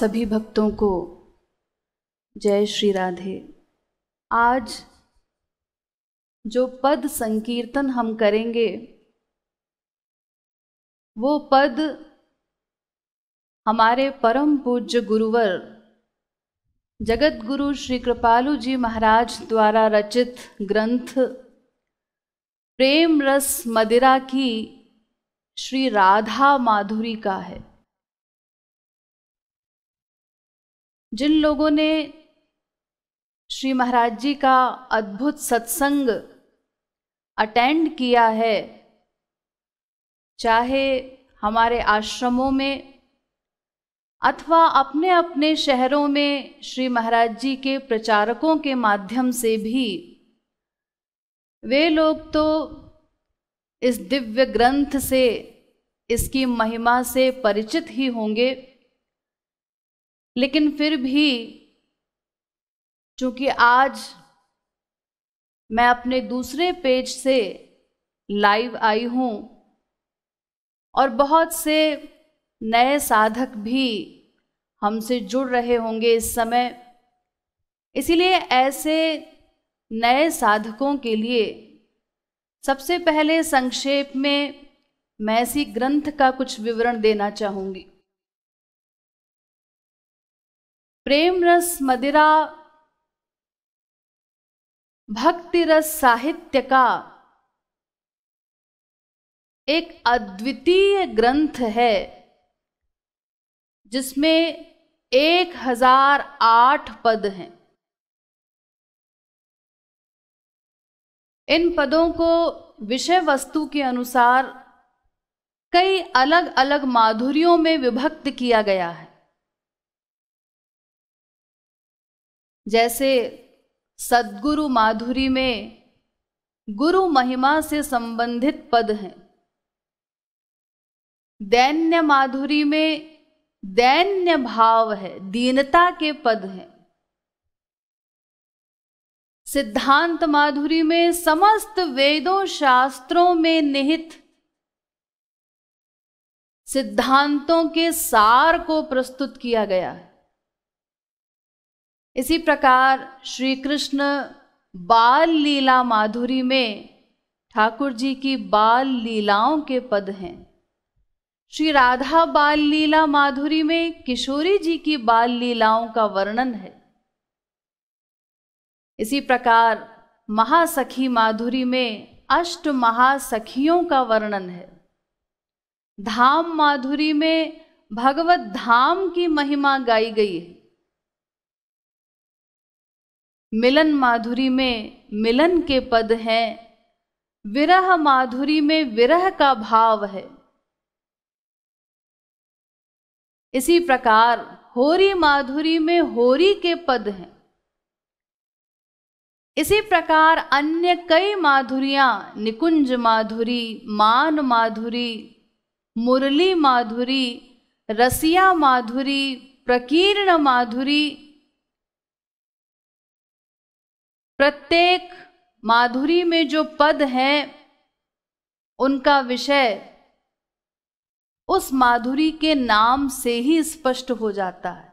सभी भक्तों को जय श्री राधे। आज जो पद संकीर्तन हम करेंगे वो पद हमारे परम पूज्य गुरुवर जगत गुरु श्री कृपालु जी महाराज द्वारा रचित ग्रंथ प्रेम रस मदिरा की श्री राधा माधुरी का है। जिन लोगों ने श्री महाराज जी का अद्भुत सत्संग अटेंड किया है, चाहे हमारे आश्रमों में अथवा अपने अपने शहरों में श्री महाराज जी के प्रचारकों के माध्यम से भी, वे लोग तो इस दिव्य ग्रंथ से, इसकी महिमा से परिचित ही होंगे। लेकिन फिर भी चूंकि आज मैं अपने दूसरे पेज से लाइव आई हूँ और बहुत से नए साधक भी हमसे जुड़ रहे होंगे इस समय, इसीलिए ऐसे नए साधकों के लिए सबसे पहले संक्षेप में मैं इसी ग्रंथ का कुछ विवरण देना चाहूँगी। प्रेम रस मदिरा भक्ति रस साहित्य का एक अद्वितीय ग्रंथ है, जिसमें 1008 पद हैं। इन पदों को विषय वस्तु के अनुसार कई अलग अलग माधुर्यों में विभक्त किया गया है। जैसे सद्गुरु माधुरी में गुरु महिमा से संबंधित पद हैं, दैन्य माधुरी में दैन्य भाव है, दीनता के पद हैं। सिद्धांत माधुरी में समस्त वेदों शास्त्रों में निहित सिद्धांतों के सार को प्रस्तुत किया गया है। इसी प्रकार श्री कृष्ण बाल लीला माधुरी में ठाकुर जी की बाल लीलाओं के पद हैं। श्री राधा बाल लीला माधुरी में किशोरी जी की बाल लीलाओं का वर्णन है। इसी प्रकार महासखी माधुरी में अष्ट महासखियों का वर्णन है। धाम माधुरी में भगवत धाम की महिमा गाई गई है। मिलन माधुरी में मिलन के पद हैं। विरह माधुरी में विरह का भाव है। इसी प्रकार होरी माधुरी में होरी के पद हैं। इसी प्रकार अन्य कई माधुरियां, निकुंज माधुरी, मान माधुरी, मुरली माधुरी, रसिया माधुरी, प्रकीर्ण माधुरी, प्रत्येक माधुरी में जो पद हैं उनका विषय उस माधुरी के नाम से ही स्पष्ट हो जाता है।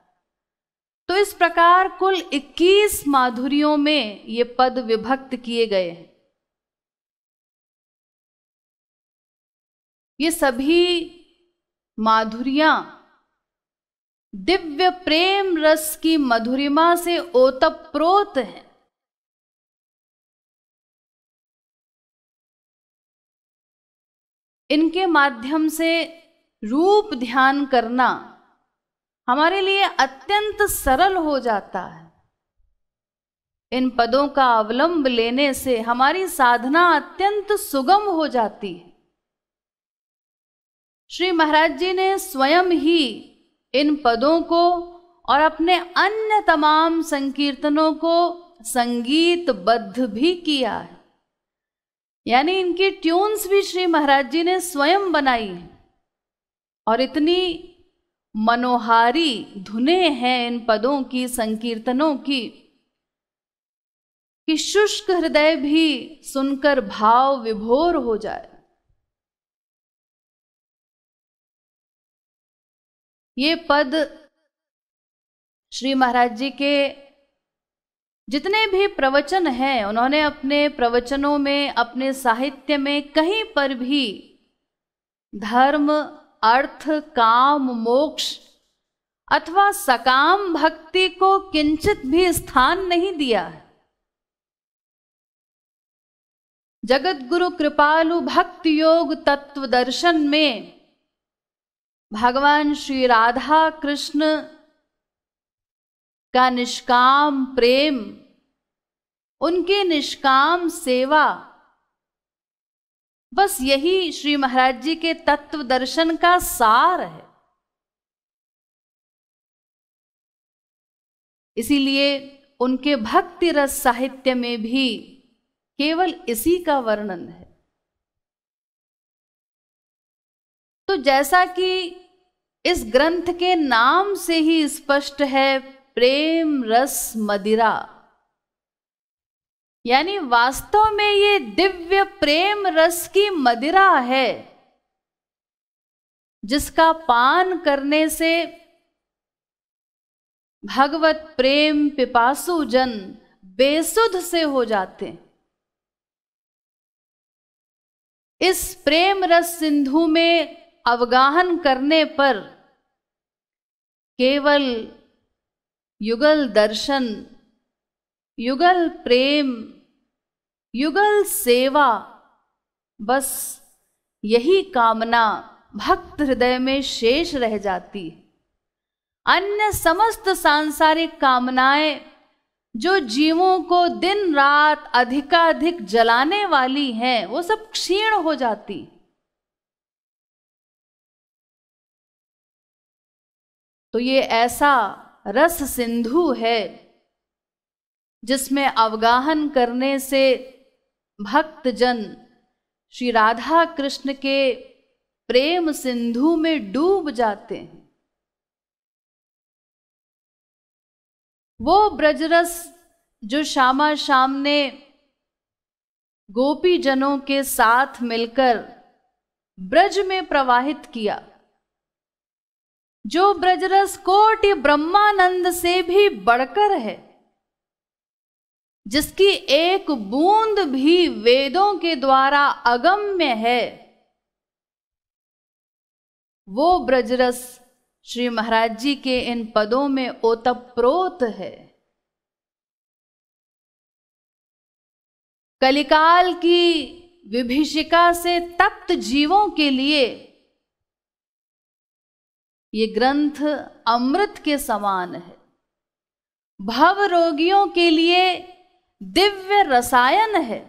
तो इस प्रकार कुल 21 माधुरियों में ये पद विभक्त किए गए हैं। ये सभी माधुरियां दिव्य प्रेम रस की मधुरिमा से ओतप्रोत हैं। इनके माध्यम से रूप ध्यान करना हमारे लिए अत्यंत सरल हो जाता है। इन पदों का अवलंब लेने से हमारी साधना अत्यंत सुगम हो जाती है। श्री महाराज जी ने स्वयं ही इन पदों को और अपने अन्य तमाम संकीर्तनों को संगीतबद्ध भी किया है। यानी इनकी ट्यून्स भी श्री महाराज जी ने स्वयं बनाई हैं और इतनी मनोहारी धुनें हैं इन पदों की, संकीर्तनों की, कि शुष्क हृदय भी सुनकर भाव विभोर हो जाए। ये पद श्री महाराज जी के जितने भी प्रवचन हैं, उन्होंने अपने प्रवचनों में, अपने साहित्य में कहीं पर भी धर्म, अर्थ, काम, मोक्ष अथवा सकाम भक्ति को किंचित भी स्थान नहीं दिया है। जगत गुरु कृपालु भक्ति योग तत्व दर्शन में भगवान श्री राधा कृष्ण का निष्काम प्रेम, उनकी निष्काम सेवा, बस यही श्री महाराज जी के तत्व दर्शन का सार है। इसीलिए उनके भक्ति रस साहित्य में भी केवल इसी का वर्णन है। तो जैसा कि इस ग्रंथ के नाम से ही स्पष्ट है, प्रेम रस मदिरा, यानी वास्तव में ये दिव्य प्रेम रस की मदिरा है, जिसका पान करने से भगवत प्रेम पिपासु जन बेसुध से हो जाते हैं। इस प्रेम रस सिंधु में अवगाहन करने पर केवल युगल दर्शन, युगल प्रेम, युगल सेवा, बस यही कामना भक्त हृदय में शेष रह जाती है। अन्य समस्त सांसारिक कामनाएं जो जीवों को दिन रात अधिकाधिक जलाने वाली हैं, वो सब क्षीण हो जाती। तो ये ऐसा रस सिंधु है जिसमें अवगाहन करने से भक्तजन श्री राधा कृष्ण के प्रेम सिंधु में डूब जाते हैं। वो ब्रजरस जो श्यामा श्याम ने गोपी जनों के साथ मिलकर ब्रज में प्रवाहित किया, जो ब्रजरस कोटि ब्रह्मानंद से भी बढ़कर है, जिसकी एक बूंद भी वेदों के द्वारा अगम्य है, वो ब्रजरस श्री महाराज जी के इन पदों में ओतप्रोत है। कलिकाल की विभीषिका से तप्त जीवों के लिए ये ग्रंथ अमृत के समान है। भव रोगियों के लिए दिव्य रसायन है।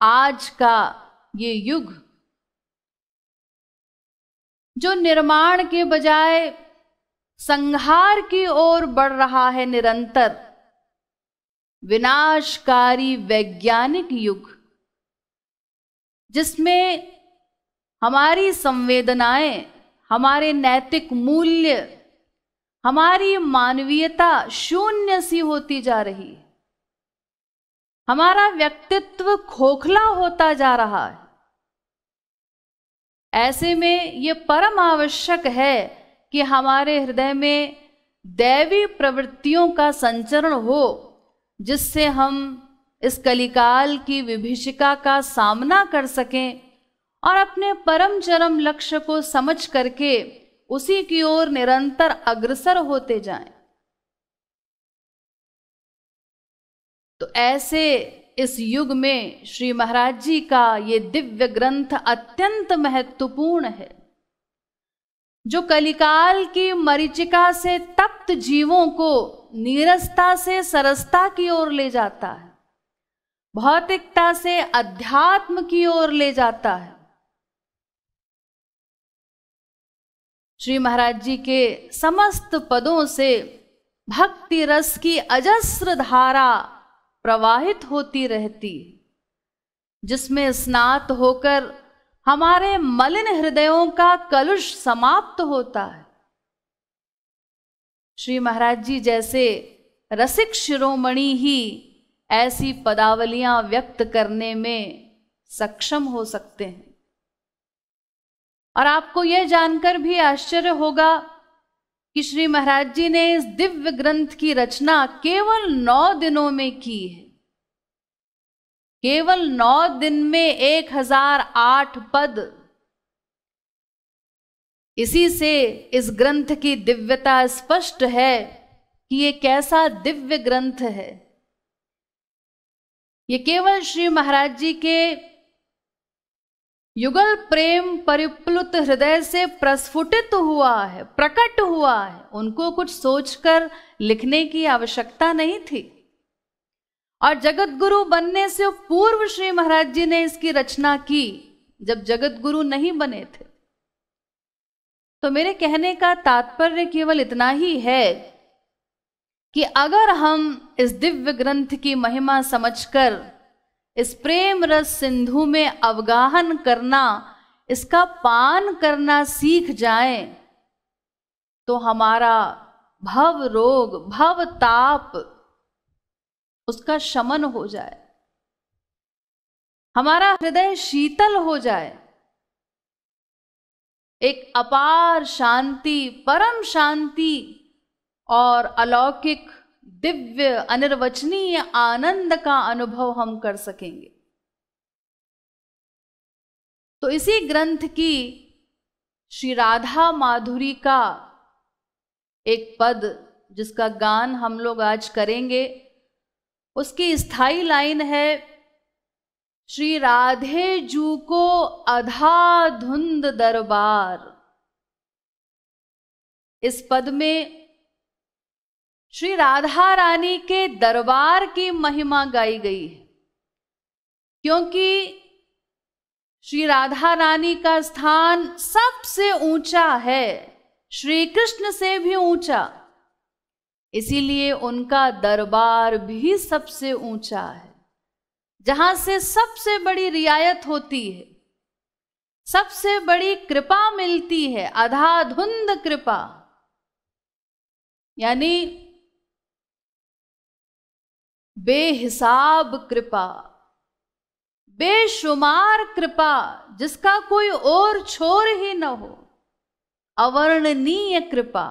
आज का ये युग जो निर्माण के बजाय संहार की ओर बढ़ रहा है, निरंतर विनाशकारी वैज्ञानिक युग, जिसमें हमारी संवेदनाएं, हमारे नैतिक मूल्य, हमारी मानवीयता शून्य सी होती जा रही है, हमारा व्यक्तित्व खोखला होता जा रहा है। ऐसे में ये परम आवश्यक है कि हमारे हृदय में दैवी प्रवृत्तियों का संचरण हो, जिससे हम इस कलिकाल की विभीषिका का सामना कर सकें और अपने परम चरम लक्ष्य को समझ करके उसी की ओर निरंतर अग्रसर होते जाएं। तो ऐसे इस युग में श्री महाराज जी का ये दिव्य ग्रंथ अत्यंत महत्वपूर्ण है, जो कलिकाल की मरीचिका से तप्त जीवों को नीरसता से सरसता की ओर ले जाता है, भौतिकता से अध्यात्म की ओर ले जाता है। श्री महाराज जी के समस्त पदों से भक्ति रस की अजस्र धारा प्रवाहित होती रहती, जिसमें स्नात होकर हमारे मलिन हृदयों का कलुष समाप्त होता है। श्री महाराज जी जैसे रसिक शिरोमणि ही ऐसी पदावलियां व्यक्त करने में सक्षम हो सकते हैं। और आपको यह जानकर भी आश्चर्य होगा कि श्री महाराज जी ने इस दिव्य ग्रंथ की रचना केवल 9 दिनों में की है। केवल 9 दिन में 1008 पद। इसी से इस ग्रंथ की दिव्यता स्पष्ट है कि ये कैसा दिव्य ग्रंथ है। ये केवल श्री महाराज जी के युगल प्रेम परिप्लुत हृदय से प्रस्फुटित हुआ है, प्रकट हुआ है। उनको कुछ सोचकर लिखने की आवश्यकता नहीं थी। और जगत गुरु बनने से पूर्व श्री महाराज जी ने इसकी रचना की, जब जगत गुरु नहीं बने थे। तो मेरे कहने का तात्पर्य केवल इतना ही है कि अगर हम इस दिव्य ग्रंथ की महिमा समझकर इस प्रेम रस सिंधु में अवगाहन करना, इसका पान करना सीख जाएं, तो हमारा भव रोग, भव ताप, उसका शमन हो जाए, हमारा हृदय शीतल हो जाए, एक अपार शांति, परम शांति और अलौकिक दिव्य अनिर्वचनीय आनंद का अनुभव हम कर सकेंगे। तो इसी ग्रंथ की श्री राधा माधुरी का एक पद, जिसका गान हम लोग आज करेंगे, उसकी स्थाई लाइन है, श्री राधे जू को अधा धुंध दरबार। इस पद में श्री राधा रानी के दरबार की महिमा गाई गई है, क्योंकि श्री राधा रानी का स्थान सबसे ऊंचा है, श्री कृष्ण से भी ऊंचा, इसीलिए उनका दरबार भी सबसे ऊंचा है, जहां से सबसे बड़ी रियायत होती है, सबसे बड़ी कृपा मिलती है, अधाधुंध कृपा, यानी बेहिसाब कृपा, बेशुमार कृपा, जिसका कोई और छोर ही न हो, अवर्णनीय कृपा।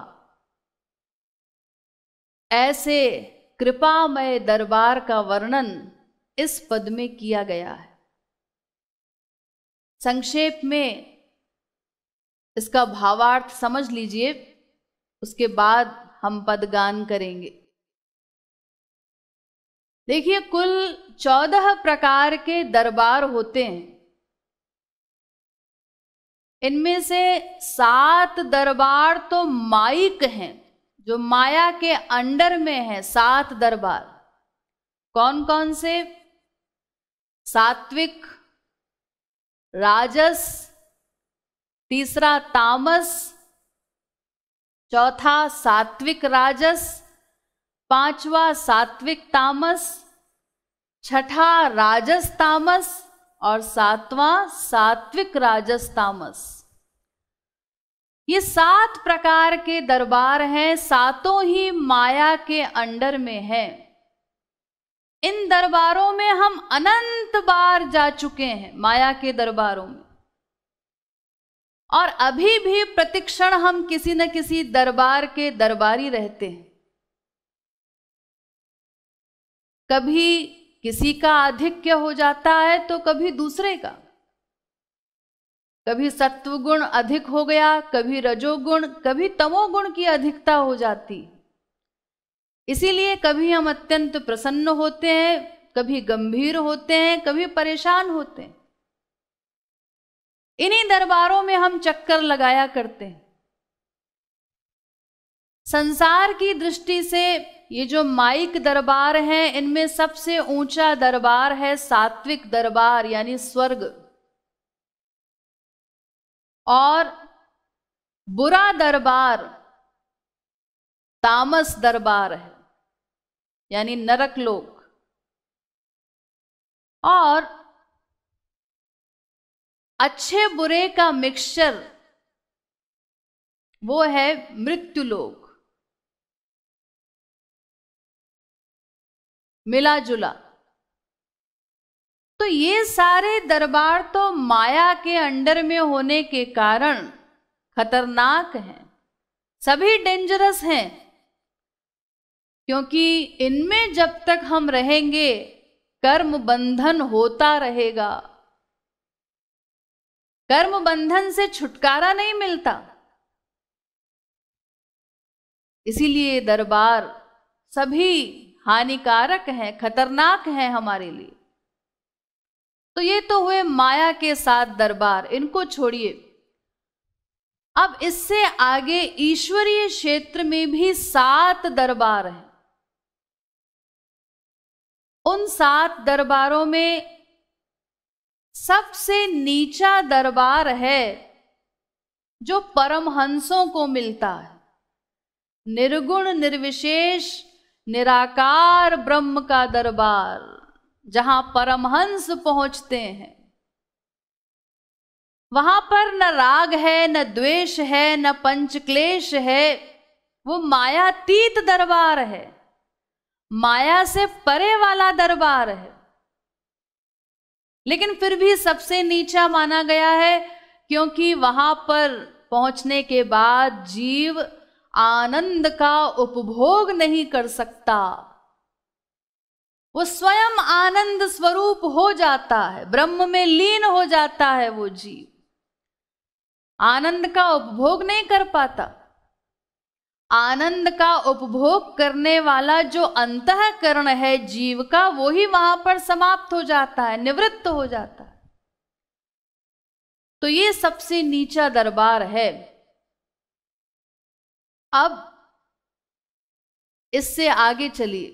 ऐसे कृपामय दरबार का वर्णन इस पद में किया गया है। संक्षेप में इसका भावार्थ समझ लीजिए, उसके बाद हम पदगान करेंगे। देखिए, कुल 14 प्रकार के दरबार होते हैं। इनमें से 7 दरबार तो माइक हैं, जो माया के अंडर में है। 7 दरबार कौन कौन से? सात्विक, राजस, तीसरा तामस, चौथा सात्विक राजस, पांचवा सात्विक तामस, छठा राजस तामस और सातवां सात्विक राजस तामस। ये 7 प्रकार के दरबार हैं, सातों ही माया के अंडर में हैं। इन दरबारों में हम अनंत बार जा चुके हैं, माया के दरबारों में, और अभी भी प्रतिक्षण हम किसी न किसी दरबार के दरबारी रहते हैं। कभी किसी का आधिक्य हो जाता है तो कभी दूसरे का, कभी सत्वगुण अधिक हो गया, कभी रजोगुण, कभी तमोगुण की अधिकता हो जाती। इसीलिए कभी हम अत्यंत प्रसन्न होते हैं, कभी गंभीर होते हैं, कभी परेशान होते हैं। इन्हीं दरबारों में हम चक्कर लगाया करते हैं। संसार की दृष्टि से ये जो माइक दरबार हैं, इनमें सबसे ऊंचा दरबार है सात्विक दरबार, यानी स्वर्ग, और बुरा दरबार तामस दरबार है, यानी नरक लोक, और अच्छे बुरे का मिक्सचर वो है मृत्यु लोक, मिला जुला। तो ये सारे दरबार तो माया के अंडर में होने के कारण खतरनाक हैं, सभी डेंजरस हैं, क्योंकि इनमें जब तक हम रहेंगे कर्म बंधन होता रहेगा, कर्म बंधन से छुटकारा नहीं मिलता। इसीलिए दरबार सभी हानिकारक हैं, खतरनाक हैं हमारे लिए। तो ये तो हुए माया के 7 दरबार, इनको छोड़िए। अब इससे आगे ईश्वरीय क्षेत्र में भी 7 दरबार हैं। उन 7 दरबारों में सबसे नीचा दरबार है जो परमहंसों को मिलता है, निर्गुण निर्विशेष निराकार ब्रह्म का दरबार, जहां परमहंस पहुंचते हैं। वहां पर न राग है, न द्वेष है, न पंचक्लेश है, वो मायातीत दरबार है, माया से परे वाला दरबार है। लेकिन फिर भी सबसे नीचा माना गया है, क्योंकि वहां पर पहुंचने के बाद जीव आनंद का उपभोग नहीं कर सकता, वो स्वयं आनंद स्वरूप हो जाता है, ब्रह्म में लीन हो जाता है। वो जीव आनंद का उपभोग नहीं कर पाता। आनंद का उपभोग करने वाला जो अंतःकरण है जीव का, वो ही वहां पर समाप्त हो जाता है, निवृत्त हो जाता है। तो ये सबसे नीचा दरबार है। अब इससे आगे चलिए।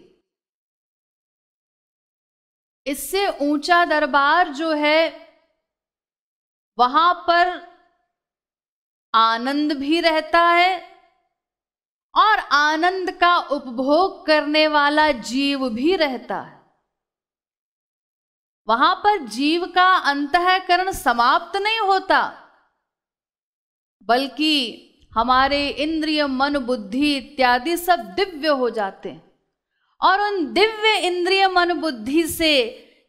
इससे ऊंचा दरबार जो है, वहां पर आनंद भी रहता है और आनंद का उपभोग करने वाला जीव भी रहता है। वहां पर जीव का अंतःकरण समाप्त नहीं होता, बल्कि हमारे इंद्रिय मन बुद्धि इत्यादि सब दिव्य हो जाते हैं, और उन दिव्य इंद्रिय मन बुद्धि से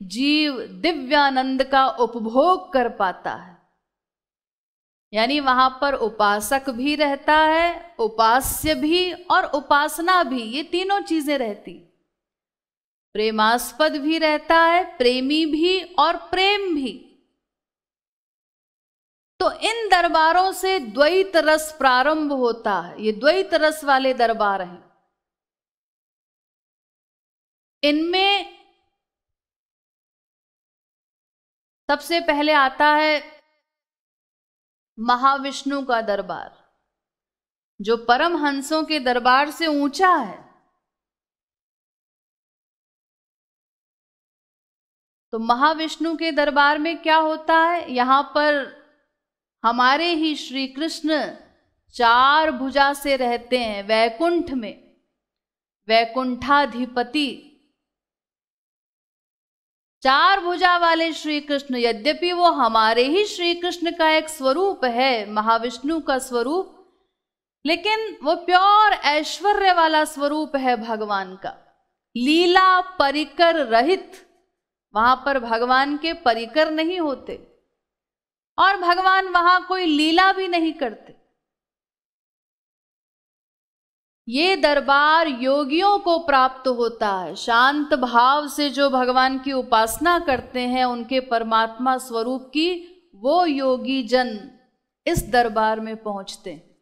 जीव दिव्यानंद का उपभोग कर पाता है। यानी वहां पर उपासक भी रहता है, उपास्य भी और उपासना भी, ये तीनों चीजें रहती। प्रेमास्पद भी रहता है, प्रेमी भी और प्रेम भी। तो इन दरबारों से द्वैत रस प्रारंभ होता है। ये द्वैत रस वाले दरबार हैं। इनमें सबसे पहले आता है महाविष्णु का दरबार, जो परमहंसों के दरबार से ऊंचा है। तो महाविष्णु के दरबार में क्या होता है, यहां पर हमारे ही श्री कृष्ण 4 भुजा से रहते हैं वैकुंठ में, वैकुंठाधिपति 4 भुजा वाले श्री कृष्ण। यद्यपि वो हमारे ही श्री कृष्ण का एक स्वरूप है, महाविष्णु का स्वरूप, लेकिन वो प्योर ऐश्वर्य वाला स्वरूप है भगवान का, लीला परिकर रहित। वहां पर भगवान के परिकर नहीं होते और भगवान वहां कोई लीला भी नहीं करते। ये दरबार योगियों को प्राप्त होता है। शांत भाव से जो भगवान की उपासना करते हैं, उनके परमात्मा स्वरूप की, वो योगी जन इस दरबार में पहुंचते हैं।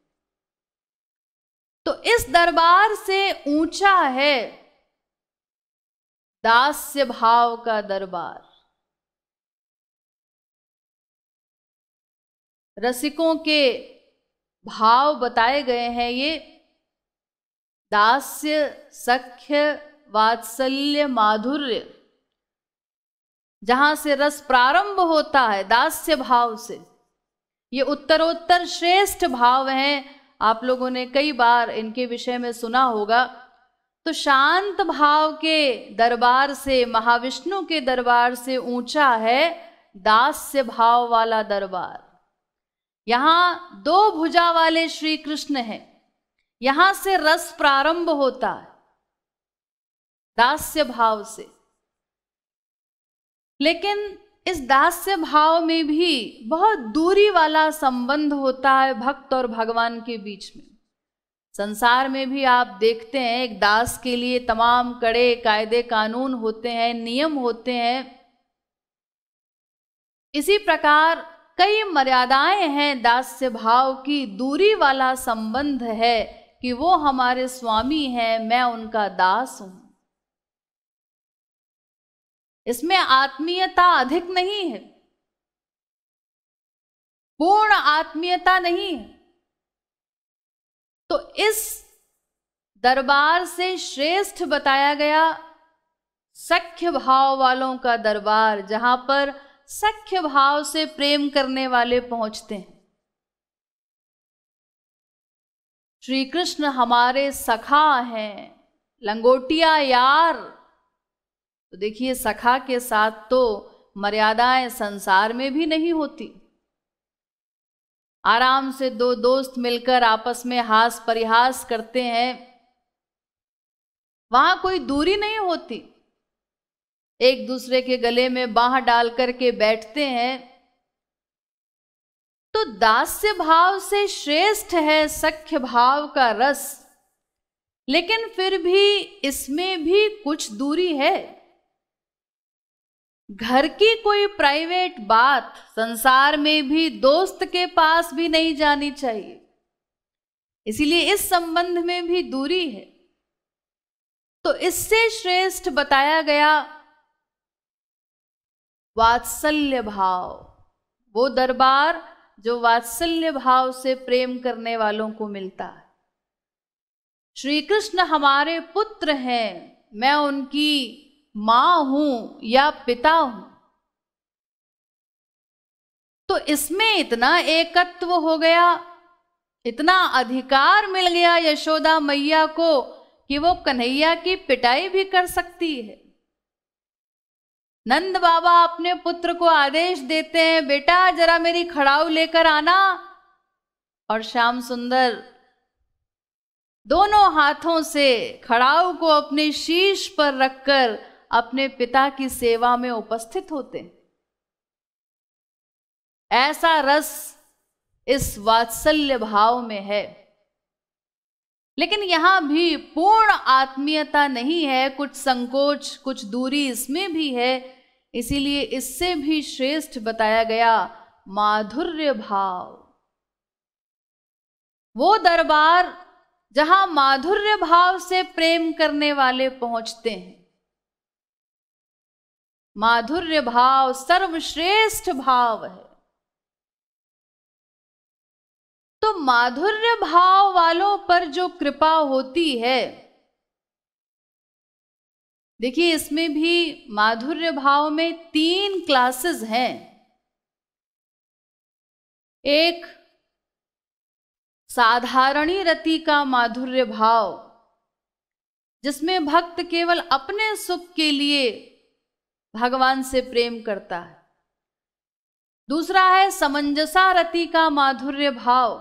तो इस दरबार से ऊंचा है दास्य भाव का दरबार। रसिकों के भाव बताए गए हैं। ये दास्य, सख्य, वात्सल्य, माधुर्य, जहां से रस प्रारंभ होता है दास्य भाव से, ये उत्तरोत्तर श्रेष्ठ भाव हैं। आप लोगों ने कई बार इनके विषय में सुना होगा। तो शांत भाव के दरबार से, महाविष्णु के दरबार से ऊंचा है दास्य भाव वाला दरबार। यहां 2 भुजा वाले श्री कृष्ण हैं, यहां से रस प्रारंभ होता है दास्य भाव से। लेकिन इस दास्य भाव में भी बहुत दूरी वाला संबंध होता है भक्त और भगवान के बीच में। संसार में भी आप देखते हैं एक दास के लिए तमाम कड़े कायदे कानून होते हैं, नियम होते हैं। इसी प्रकार कई मर्यादाएं हैं दास्य भाव की। दूरी वाला संबंध है कि वो हमारे स्वामी हैं, मैं उनका दास हूं। इसमें आत्मीयता अधिक नहीं है, पूर्ण आत्मीयता नहीं है। तो इस दरबार से श्रेष्ठ बताया गया सख्य भाव वालों का दरबार, जहां पर सख्य भाव से प्रेम करने वाले पहुंचते हैं। श्री कृष्ण हमारे सखा हैं, लंगोटिया यार। तो देखिए, सखा के साथ तो मर्यादाएं संसार में भी नहीं होती। आराम से दो दोस्त मिलकर आपस में हास परिहास करते हैं, वहां कोई दूरी नहीं होती। एक दूसरे के गले में बांह डाल करके बैठते हैं। तो दास्य भाव से श्रेष्ठ है सख्य भाव का रस, लेकिन फिर भी इसमें भी कुछ दूरी है। घर की कोई प्राइवेट बात संसार में भी दोस्त के पास भी नहीं जानी चाहिए, इसीलिए इस संबंध में भी दूरी है। तो इससे श्रेष्ठ बताया गया वात्सल्य भाव, वो दरबार जो वात्सल्य भाव से प्रेम करने वालों को मिलता है। श्री कृष्ण हमारे पुत्र हैं, मैं उनकी मां हूं या पिता हूं। तो इसमें इतना एकत्व हो गया, इतना अधिकार मिल गया यशोदा मैया को कि वो कन्हैया की पिटाई भी कर सकती है। नंद बाबा अपने पुत्र को आदेश देते हैं, बेटा जरा मेरी खड़ाऊ लेकर आना, और श्याम सुंदर दोनों हाथों से खड़ाऊ को अपने शीश पर रखकर अपने पिता की सेवा में उपस्थित होते। ऐसा रस इस वात्सल्य भाव में है। लेकिन यहां भी पूर्ण आत्मीयता नहीं है, कुछ संकोच, कुछ दूरी इसमें भी है। इसीलिए इससे भी श्रेष्ठ बताया गया माधुर्य भाव, वो दरबार जहां माधुर्य भाव से प्रेम करने वाले पहुंचते हैं। माधुर्य भाव सर्वश्रेष्ठ भाव है। तो माधुर्य भाव वालों पर जो कृपा होती है, देखिए इसमें भी माधुर्य भाव में 3 क्लासेस हैं। एक साधारणी रति का माधुर्य भाव, जिसमें भक्त केवल अपने सुख के लिए भगवान से प्रेम करता है। दूसरा है समंजसा रति का माधुर्य भाव,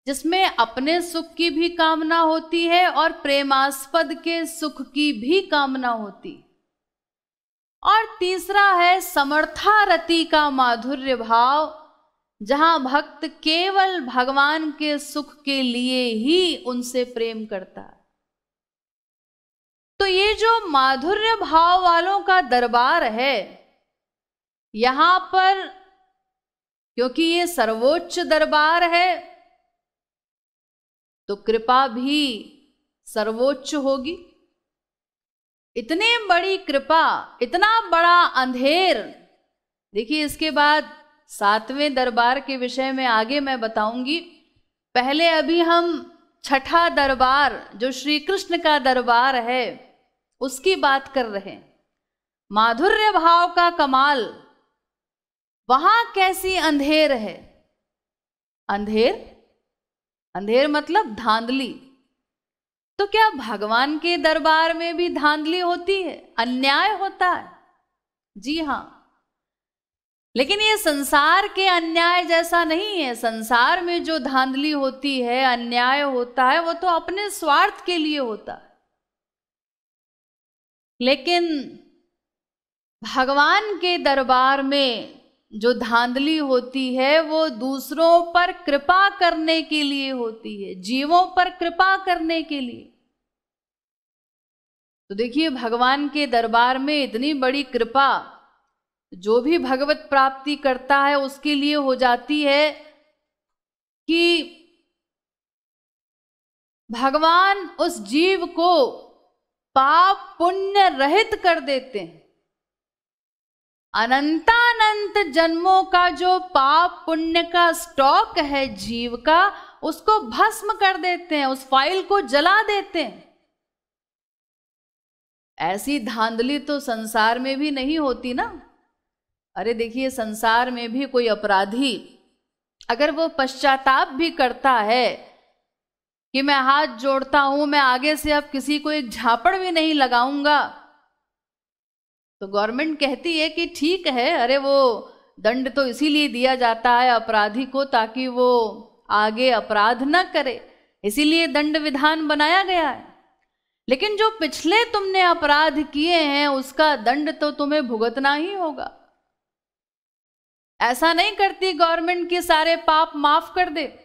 जिसमें अपने सुख की भी कामना होती है और प्रेमास्पद के सुख की भी कामना होती। और तीसरा है समर्था रति का माधुर्य भाव, जहां भक्त केवल भगवान के सुख के लिए ही उनसे प्रेम करता है। तो ये जो माधुर्य भाव वालों का दरबार है, यहां पर क्योंकि ये सर्वोच्च दरबार है, तो कृपा भी सर्वोच्च होगी। इतनी बड़ी कृपा, इतना बड़ा अंधेर। देखिए इसके बाद 7वें दरबार के विषय में आगे मैं बताऊंगी। पहले अभी हम छठा दरबार जो श्री कृष्ण का दरबार है उसकी बात कर रहे हैं। माधुर्य भाव का कमाल, वहां कैसी अंधेर है। अंधेर, अंधेर मतलब धांधली। तो क्या भगवान के दरबार में भी धांधली होती है, अन्याय होता है? जी हां, लेकिन ये संसार के अन्याय जैसा नहीं है। संसार में जो धांधली होती है, अन्याय होता है, वो तो अपने स्वार्थ के लिए होता है। लेकिन भगवान के दरबार में जो धांधली होती है वो दूसरों पर कृपा करने के लिए होती है, जीवों पर कृपा करने के लिए। तो देखिए, भगवान के दरबार में इतनी बड़ी कृपा जो भी भगवत प्राप्ति करता है उसके लिए हो जाती है कि भगवान उस जीव को पाप पुण्य रहित कर देते हैं। अनंतानंत जन्मों का जो पाप पुण्य का स्टॉक है जीव का, उसको भस्म कर देते हैं, उस फाइल को जला देते हैं। ऐसी धांधली तो संसार में भी नहीं होती ना। अरे देखिए, संसार में भी कोई अपराधी अगर वो पश्चाताप भी करता है कि मैं हाथ जोड़ता हूं, मैं आगे से अब किसी को एक झापड़ भी नहीं लगाऊंगा, तो गवर्नमेंट कहती है कि ठीक है, अरे वो दंड तो इसीलिए दिया जाता है अपराधी को ताकि वो आगे अपराध न करे, इसीलिए दंड विधान बनाया गया है। लेकिन जो पिछले तुमने अपराध किए हैं उसका दंड तो तुम्हें भुगतना ही होगा। ऐसा नहीं करती गवर्नमेंट कि सारे पाप माफ कर दे,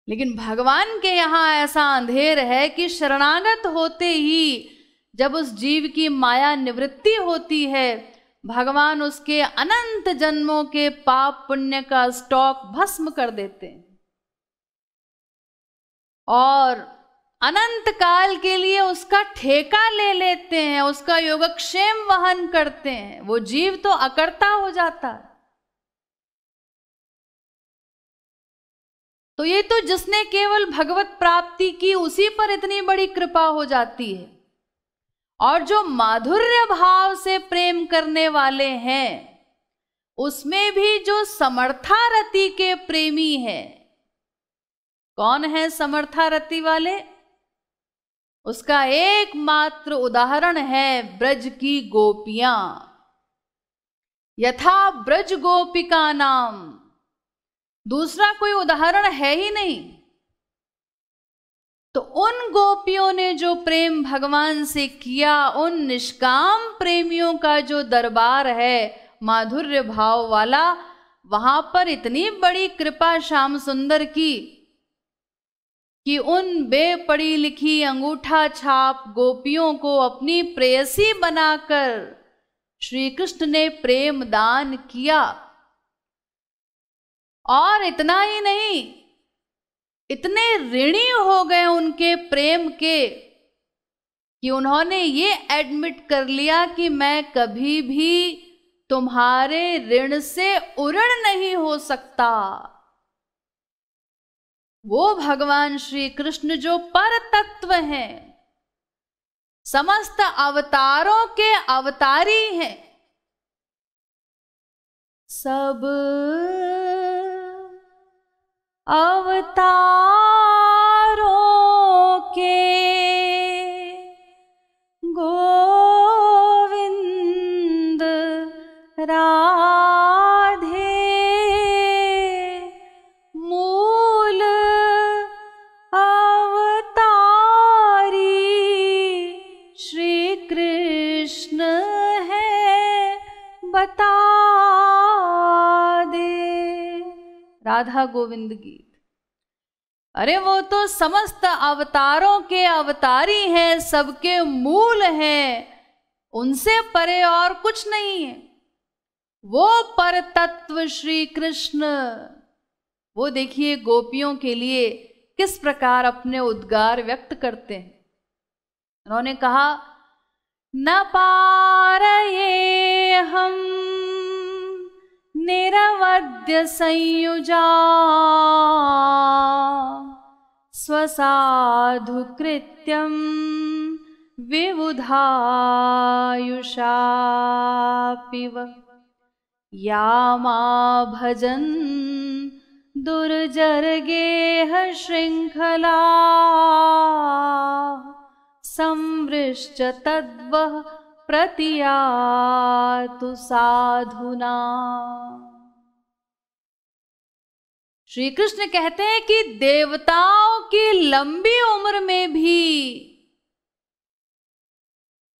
लेकिन भगवान के यहां ऐसा अंधेर है कि शरणागत होते ही जब उस जीव की माया निवृत्ति होती है, भगवान उसके अनंत जन्मों के पाप पुण्य का स्टॉक भस्म कर देते हैं और अनंत काल के लिए उसका ठेका ले लेते हैं, उसका योगक्षेम वहन करते हैं। वो जीव तो अकर्ता हो जाता है। तो ये तो जिसने केवल भगवत प्राप्ति की उसी पर इतनी बड़ी कृपा हो जाती है। और जो माधुर्य भाव से प्रेम करने वाले हैं उसमें भी जो समर्थारति के प्रेमी हैं, कौन है समर्थारति वाले? उसका एकमात्र उदाहरण है ब्रज की गोपियां। यथा ब्रज गोपिका नाम, दूसरा कोई उदाहरण है ही नहीं। तो उन गोपियों ने जो प्रेम भगवान से किया, उन निष्काम प्रेमियों का जो दरबार है माधुर्य भाव वाला, वहां पर इतनी बड़ी कृपा श्याम सुंदर की कि उन बेपड़ी लिखी अंगूठा छाप गोपियों को अपनी प्रेयसी बनाकर श्री कृष्ण ने प्रेम दान किया। और इतना ही नहीं, इतने ऋणी हो गए उनके प्रेम के कि उन्होंने ये एडमिट कर लिया कि मैं कभी भी तुम्हारे ऋण से उऋण नहीं हो सकता। वो भगवान श्री कृष्ण जो पर तत्व हैं, समस्त अवतारों के अवतारी हैं, सब अवतारों के गोविंद राधे मूल अवतारी श्री कृष्ण है, बता दे। राधा गोविंद गीत। अरे वो तो समस्त अवतारों के अवतारी हैं, सबके मूल हैं, उनसे परे और कुछ नहीं है। वो पर तत्व श्री कृष्ण, वो देखिए गोपियों के लिए किस प्रकार अपने उद्गार व्यक्त करते हैं। उन्होंने कहा, न पारये हम निरवध्य संयुजा स्वसाधु कृत्यं विबुधायुषापिव यामा भजन दुर्जर्गेह श्रृंखला संवृश्च तद्वः प्रतियातु साधुना। श्री कृष्ण कहते हैं कि देवताओं की लंबी उम्र में भी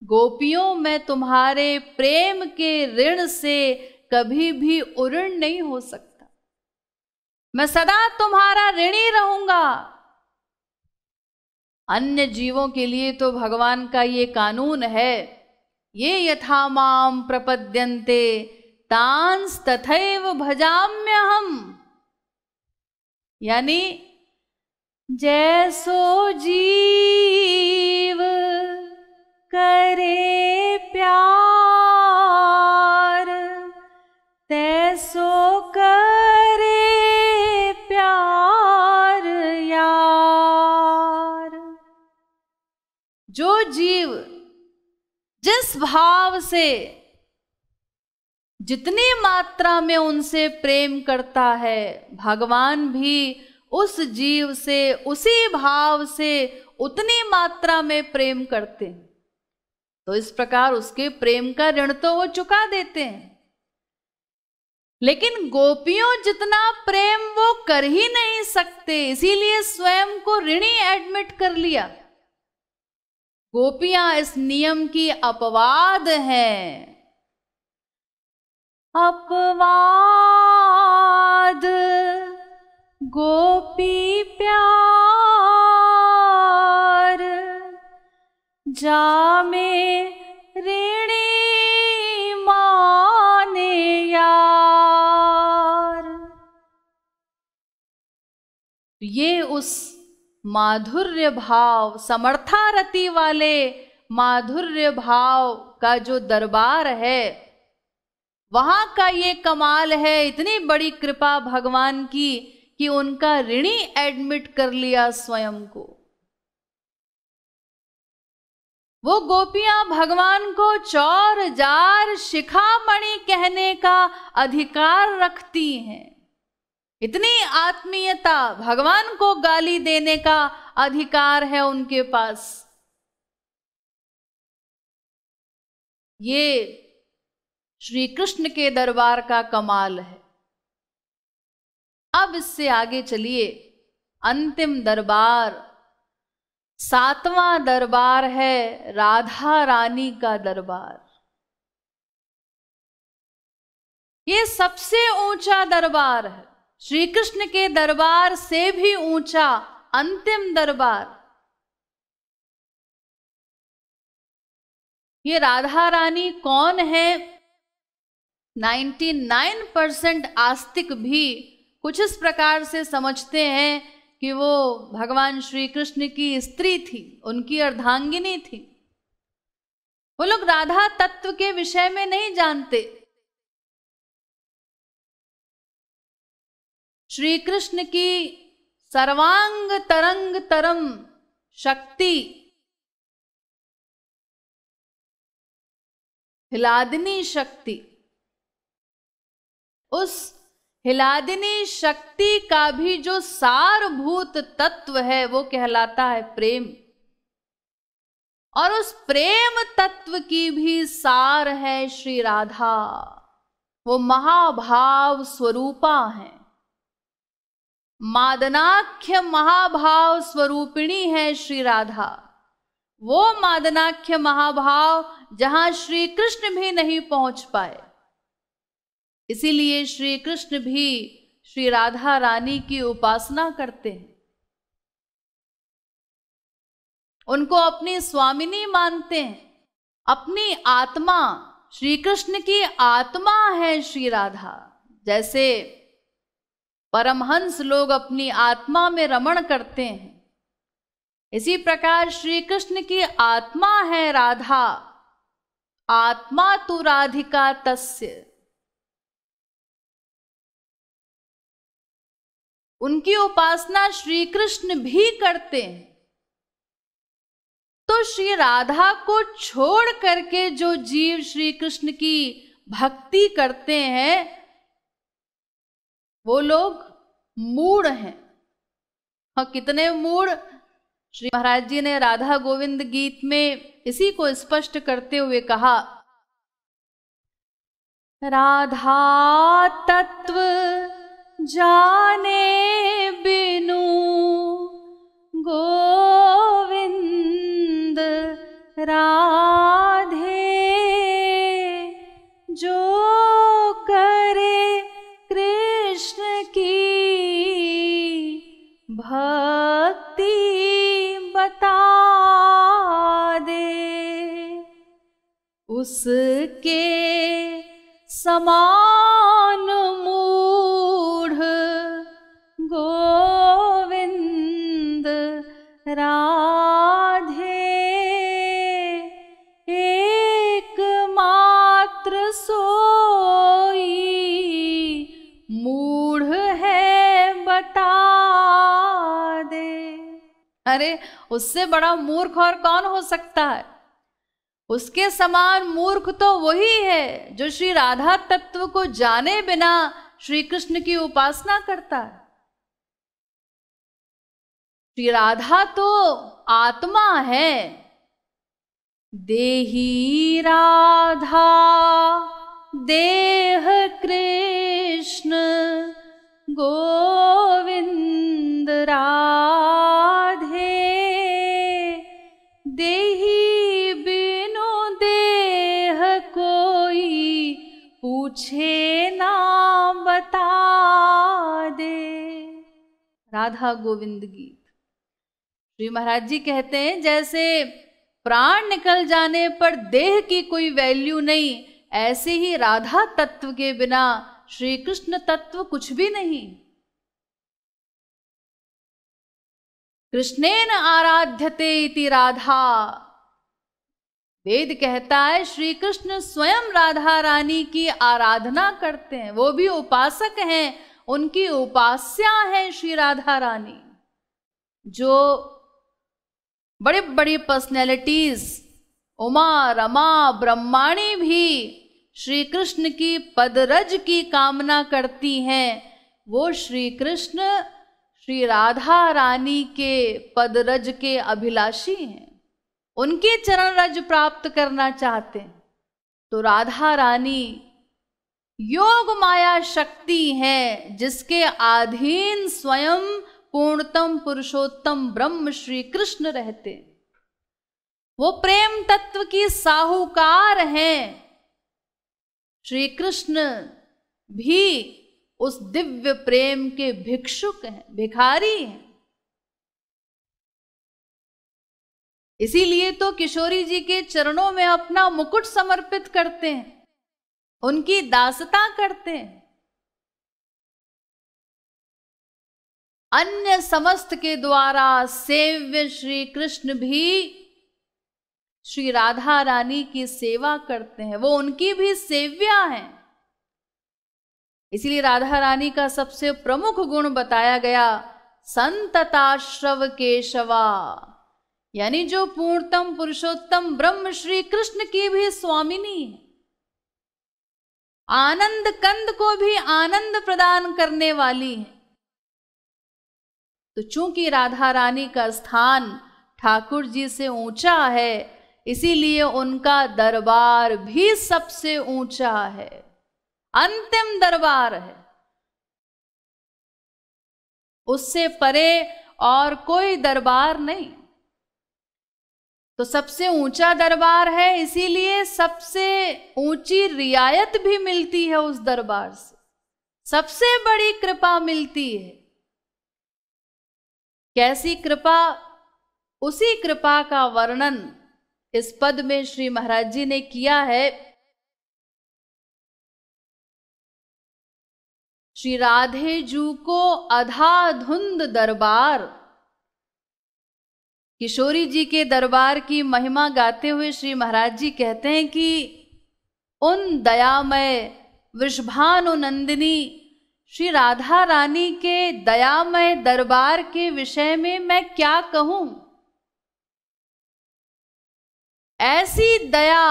गोपियों, मैं तुम्हारे प्रेम के ऋण से कभी भी उऋण नहीं हो सकता, मैं सदा तुम्हारा ऋणी रहूंगा। अन्य जीवों के लिए तो भगवान का ये कानून है, ये यथा माम प्रपद्यन्ते तांस तथैव भजाम्यहम्, यानी जैसो जीव करे प्यार तैसो करे प्यार यार। जो जीव जिस भाव से जितनी मात्रा में उनसे प्रेम करता है, भगवान भी उस जीव से उसी भाव से उतनी मात्रा में प्रेम करते हैं। तो इस प्रकार उसके प्रेम का ऋण तो वो चुका देते हैं। लेकिन गोपियों जितना प्रेम वो कर ही नहीं सकते, इसीलिए स्वयं को ऋणी एडमिट कर लिया। गोपियां इस नियम की अपवाद हैं। अपवाद गोपी प्यार जामे ऋणी माने यार। ये उस माधुर्य भाव, समर्थारति वाले माधुर्य भाव का जो दरबार है, वहां का ये कमाल है, इतनी बड़ी कृपा भगवान की कि उनका ऋणी एडमिट कर लिया स्वयं को। वो गोपियां भगवान को चौर जार शिखामणि कहने का अधिकार रखती हैं। इतनी आत्मीयता, भगवान को गाली देने का अधिकार है उनके पास। ये श्री कृष्ण के दरबार का कमाल है। अब इससे आगे चलिए, अंतिम दरबार, 7वां दरबार है राधा रानी का दरबार। ये सबसे ऊंचा दरबार है, श्री कृष्ण के दरबार से भी ऊंचा अंतिम दरबार। ये राधा रानी कौन है? 99% आस्तिक भी कुछ इस प्रकार से समझते हैं कि वो भगवान श्री कृष्ण की स्त्री थी, उनकी अर्धांगिनी थी। वो लोग राधा तत्व के विषय में नहीं जानते। श्री कृष्ण की सर्वांग तरंग तरम शक्ति, हिलादिनी शक्ति, उस हिलादिनी शक्ति का भी जो सारभूत तत्व है वो कहलाता है प्रेम। और उस प्रेम तत्व की भी सार है श्री राधा। वो महाभाव स्वरूपा है, मादनाख्य महाभाव स्वरूपिणी है श्री राधा। वो मादनाख्य महाभाव जहां श्री कृष्ण भी नहीं पहुंच पाए। इसीलिए श्री कृष्ण भी श्री राधा रानी की उपासना करते हैं, उनको अपनी स्वामिनी मानते हैं। अपनी आत्मा, श्री कृष्ण की आत्मा है श्री राधा। जैसे परमहंस लोग अपनी आत्मा में रमण करते हैं, इसी प्रकार श्री कृष्ण की आत्मा है राधा। आत्मा तु राधिका तस्य। उनकी उपासना श्री कृष्ण भी करते हैं। तो श्री राधा को छोड़ करके जो जीव श्री कृष्ण की भक्ति करते हैं वो लोग मूढ़ हैं। हाँ, कितने मूढ़! श्री महाराज जी ने राधा गोविंद गीत में इसी को स्पष्ट करते हुए कहा, राधा तत्व जाने बिनु गोविंद राधिका उसके समान मूढ़ गोविंद राधे, एकमात्र सोई मूढ़ है बता दे। अरे उससे बड़ा मूर्ख और कौन हो सकता है? उसके समान मूर्ख तो वही है जो श्री राधा तत्व को जाने बिना श्री कृष्ण की उपासना करता है। श्री राधा तो आत्मा है। देही राधा देह कृष्ण गोविंद राधे, देही बिनु देह कोई पूछे ना बता दे। राधा गोविंद गीत। श्री महाराज जी कहते हैं जैसे प्राण निकल जाने पर देह की कोई वैल्यू नहीं, ऐसे ही राधा तत्व के बिना श्री कृष्ण तत्व कुछ भी नहीं। कृष्णेन आराध्यते इति राधा, वेद कहता है श्री कृष्ण स्वयं राधा रानी की आराधना करते हैं, वो भी उपासक हैं, उनकी उपास्या है श्री राधा रानी। जो बड़ी बड़ी पर्सनैलिटीज उमा रमा ब्रह्माणी भी श्री कृष्ण की पदरज की कामना करती हैं, वो श्री कृष्ण श्री राधा रानी के पदरज के अभिलाषी हैं, उनके चरण रज प्राप्त करना चाहते हैं। तो राधा रानी योग माया शक्ति है जिसके अधीन स्वयं पूर्णतम पुरुषोत्तम ब्रह्म श्री कृष्ण रहते। वो प्रेम तत्व की साहूकार हैं। श्री कृष्ण भी उस दिव्य प्रेम के भिक्षुक हैं, भिखारी हैं। इसीलिए तो किशोरी जी के चरणों में अपना मुकुट समर्पित करते हैं, उनकी दासता करते हैं। अन्य समस्त के द्वारा सेव्य श्री कृष्ण भी श्री राधा रानी की सेवा करते हैं, वो उनकी भी सेव्या हैं। इसीलिए राधा रानी का सबसे प्रमुख गुण बताया गया संतताश्रव केशवा, यानी जो पूर्णतम पुरुषोत्तम ब्रह्म श्री कृष्ण की भी स्वामिनी है, आनंद कंद को भी आनंद प्रदान करने वाली है। तो चूंकि राधा रानी का स्थान ठाकुर जी से ऊंचा है, इसीलिए उनका दरबार भी सबसे ऊंचा है, अंतिम दरबार है, उससे परे और कोई दरबार नहीं। तो सबसे ऊंचा दरबार है, इसीलिए सबसे ऊंची रियायत भी मिलती है उस दरबार से, सबसे बड़ी कृपा मिलती है। कैसी कृपा? उसी कृपा का वर्णन इस पद में श्री महाराज जी ने किया है। श्री राधे जू को अधाधुंध दरबार। किशोरी जी के दरबार की महिमा गाते हुए श्री महाराज जी कहते हैं कि उन दयामय वृषभानु नंदिनी श्री राधा रानी के दयामय दरबार के विषय में मैं क्या कहूं। ऐसी दया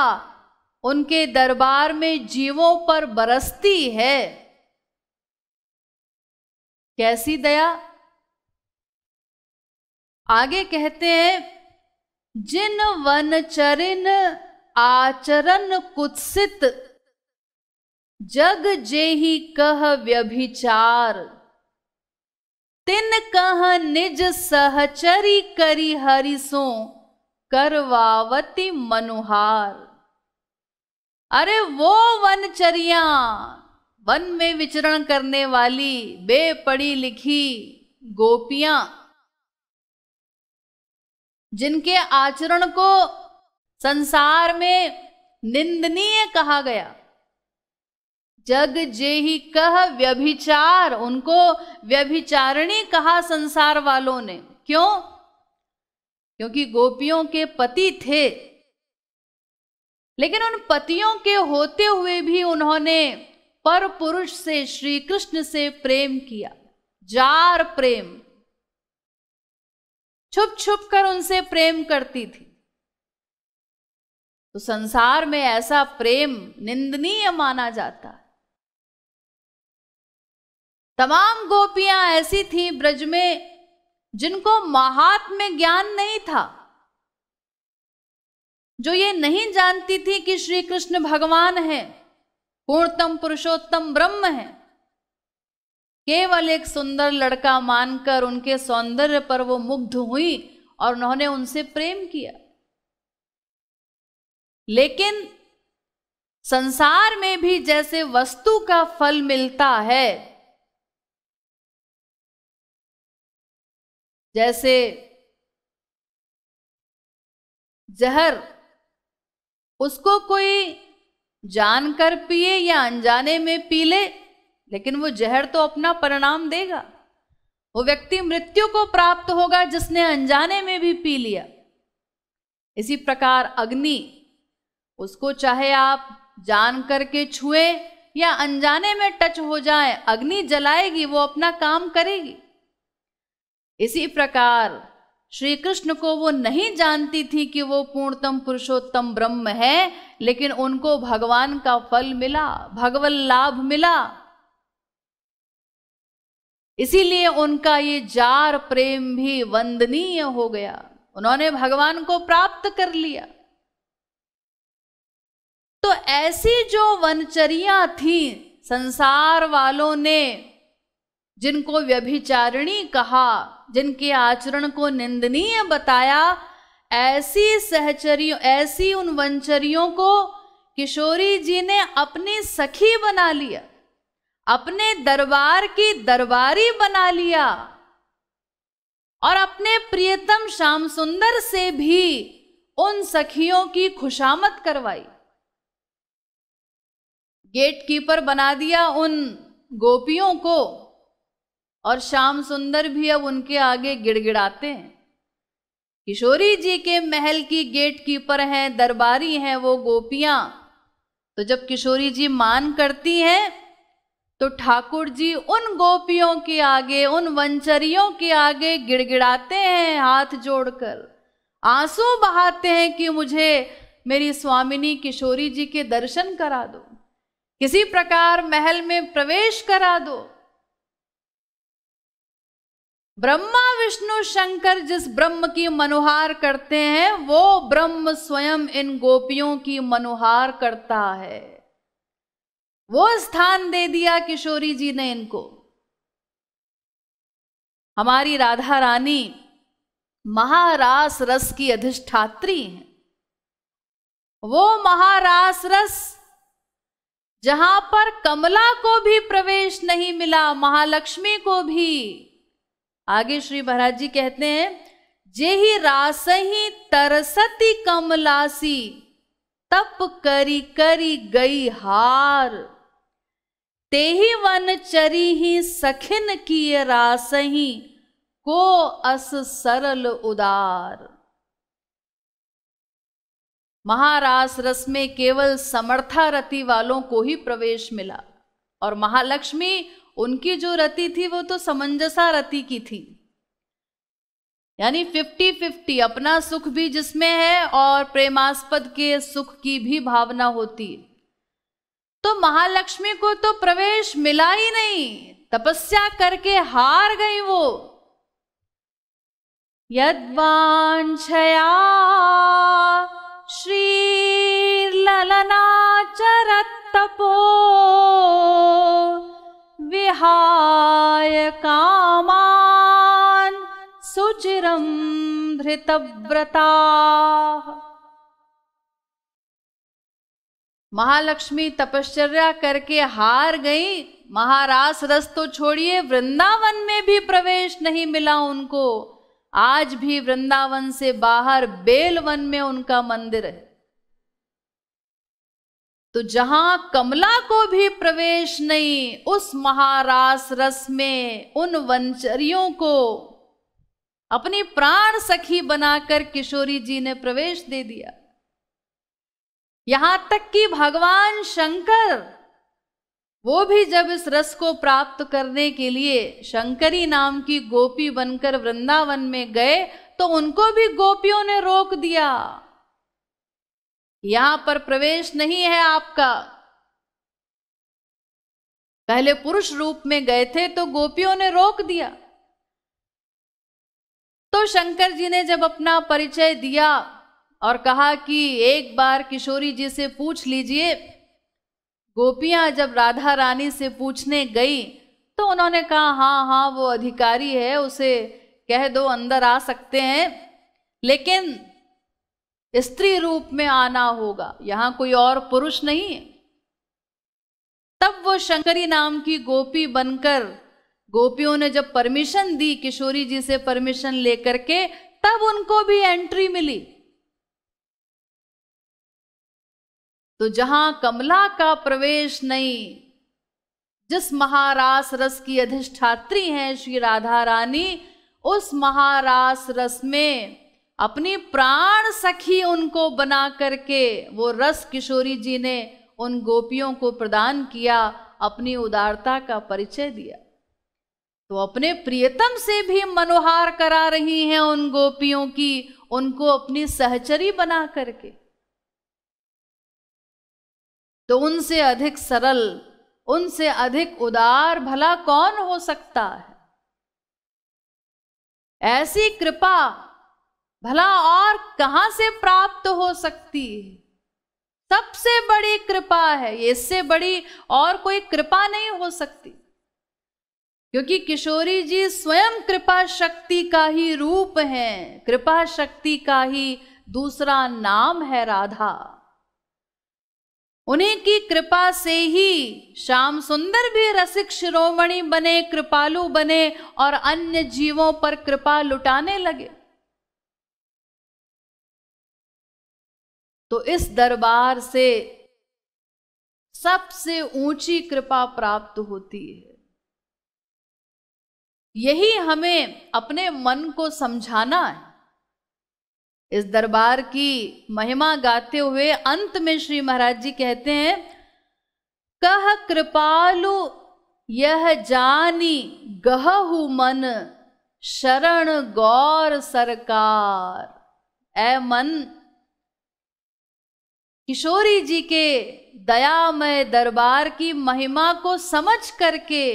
उनके दरबार में जीवों पर बरसती है। कैसी दया? आगे कहते हैं, जिन वनचरिन आचरण कुत्सित, जग जेहि कह व्यभिचार, तिन कह निज सहचरी करी हरिसो करवावती मनुहार। अरे वो वनचरिया, वन में विचरण करने वाली बेपढ़ी लिखी गोपियां, जिनके आचरण को संसार में निंदनीय कहा गया। जग जेहि कह व्यभिचार, उनको व्यभिचारिणी कहा संसार वालों ने। क्यों? क्योंकि गोपियों के पति थे, लेकिन उन पतियों के होते हुए भी उन्होंने पर पुरुष से, श्री कृष्ण से प्रेम किया, जार प्रेम, छुप छुप कर उनसे प्रेम करती थी। तो संसार में ऐसा प्रेम निंदनीय माना जाता है। तमाम गोपियां ऐसी थीं ब्रज में जिनको महात्म्य ज्ञान नहीं था, जो ये नहीं जानती थी कि श्री कृष्ण भगवान है, पूर्णतम पुरुषोत्तम ब्रह्म है। केवल एक सुंदर लड़का मानकर उनके सौंदर्य पर वो मुग्ध हुई और उन्होंने उनसे प्रेम किया। लेकिन संसार में भी जैसे वस्तु का फल मिलता है, जैसे जहर, उसको कोई जानकर पिए या अनजाने में पी ले, लेकिन वो जहर तो अपना परिणाम देगा। वो व्यक्ति मृत्यु को प्राप्त होगा जिसने अनजाने में भी पी लिया। इसी प्रकार अग्नि, उसको चाहे आप जान करके छुए या अनजाने में टच हो जाए, अग्नि जलाएगी, वो अपना काम करेगी। इसी प्रकार श्री कृष्ण को वो नहीं जानती थी कि वो पूर्णतम पुरुषोत्तम ब्रह्म है, लेकिन उनको भगवान का फल मिला, भगवत लाभ मिला। इसीलिए उनका ये जार प्रेम भी वंदनीय हो गया, उन्होंने भगवान को प्राप्त कर लिया। तो ऐसी जो वनचरियां थी, संसार वालों ने जिनको व्यभिचारिणी कहा, जिनके आचरण को निंदनीय बताया, ऐसी सहचरियों, ऐसी उन वनचरियों को किशोरी जी ने अपनी सखी बना लिया, अपने दरबार की दरबारी बना लिया और अपने प्रियतम श्याम सुंदर से भी उन सखियों की खुशामद करवाई। गेट कीपर बना दिया उन गोपियों को, और श्याम सुंदर भी अब उनके आगे गिड़गिड़ाते हैं। किशोरी जी के महल की गेट कीपर हैं, दरबारी हैं वो गोपियां। तो जब किशोरी जी मान करती हैं, तो ठाकुर जी उन गोपियों के आगे, उन वंचरियों के आगे गिड़गिड़ाते हैं, हाथ जोड़कर आंसू बहाते हैं कि मुझे मेरी स्वामिनी किशोरी जी के दर्शन करा दो, किसी प्रकार महल में प्रवेश करा दो। ब्रह्मा विष्णु शंकर जिस ब्रह्म की मनुहार करते हैं, वो ब्रह्म स्वयं इन गोपियों की मनुहार करता है। वो स्थान दे दिया किशोरी जी ने इनको। हमारी राधा रानी महारास रस की अधिष्ठात्री हैं। वो महारास रस जहां पर कमला को भी प्रवेश नहीं मिला, महालक्ष्मी को भी। आगे श्री महाराज जी कहते हैं, जेहि रासहि तरसती कमलासी, तप करी करी गई हार, तेहि वन चरी ही सखिन की रासहि, को अस सरल उदार। महारास रस में केवल समर्था रति वालों को ही प्रवेश मिला, और महालक्ष्मी, उनकी जो रति थी वो तो समंजसा रति की थी, यानी 50-50, अपना सुख भी जिसमें है और प्रेमास्पद के सुख की भी भावना होती। तो महालक्ष्मी को तो प्रवेश मिला ही नहीं, तपस्या करके हार गई वो। यद्वांछया श्री ललना चरत्तपो, विहाय कामान सुचिरम धृतव्रता। महालक्ष्मी तपश्चर्या करके हार गई। महारास रस तो छोड़िए, वृंदावन में भी प्रवेश नहीं मिला उनको। आज भी वृंदावन से बाहर बेलवन में उनका मंदिर है। तो जहां कमला को भी प्रवेश नहीं, उस महारास रस में उन वनचरियों को अपनी प्राण सखी बनाकर किशोरी जी ने प्रवेश दे दिया। यहां तक कि भगवान शंकर, वो भी जब इस रस को प्राप्त करने के लिए शंकरी नाम की गोपी बनकर वृंदावन में गए, तो उनको भी गोपियों ने रोक दिया, यहां पर प्रवेश नहीं है आपका। पहले पुरुष रूप में गए थे तो गोपियों ने रोक दिया। तो शंकर जी ने जब अपना परिचय दिया और कहा कि एक बार किशोरी जी से पूछ लीजिए, गोपियां जब राधा रानी से पूछने गई तो उन्होंने कहा हाँ हाँ वो अधिकारी है, उसे कह दो अंदर आ सकते हैं, लेकिन स्त्री रूप में आना होगा, यहां कोई और पुरुष नहीं है। तब वो शंकरी नाम की गोपी बनकर, गोपियों ने जब परमिशन दी किशोरी जी से परमिशन लेकर के, तब उनको भी एंट्री मिली। तो जहां कमला का प्रवेश नहीं, जिस महारास रस की अधिष्ठात्री हैं श्री राधा रानी, उस महारास रस में अपनी प्राण सखी उनको बना करके वो रस किशोरी जी ने उन गोपियों को प्रदान किया, अपनी उदारता का परिचय दिया। तो अपने प्रियतम से भी मनोहार करा रही हैं उन गोपियों की, उनको अपनी सहचरी बना करके। तो उनसे अधिक सरल, उनसे अधिक उदार भला कौन हो सकता है? ऐसी कृपा भला और कहां से प्राप्त हो सकती है? सबसे बड़ी कृपा है, इससे बड़ी और कोई कृपा नहीं हो सकती, क्योंकि किशोरी जी स्वयं कृपा शक्ति का ही रूप हैं। कृपा शक्ति का ही दूसरा नाम है राधा। उन्हीं की कृपा से ही श्याम सुंदर भी रसिक शिरोमणि बने, कृपालु बने और अन्य जीवों पर कृपा लुटाने लगे। तो इस दरबार से सबसे ऊंची कृपा प्राप्त होती है। यही हमें अपने मन को समझाना है। इस दरबार की महिमा गाते हुए अंत में श्री महाराज जी कहते हैं, कह कृपालु यह जानी गहहु मन, शरण गौर सरकार। ऐ मन, किशोरी जी के दयामय दरबार की महिमा को समझ करके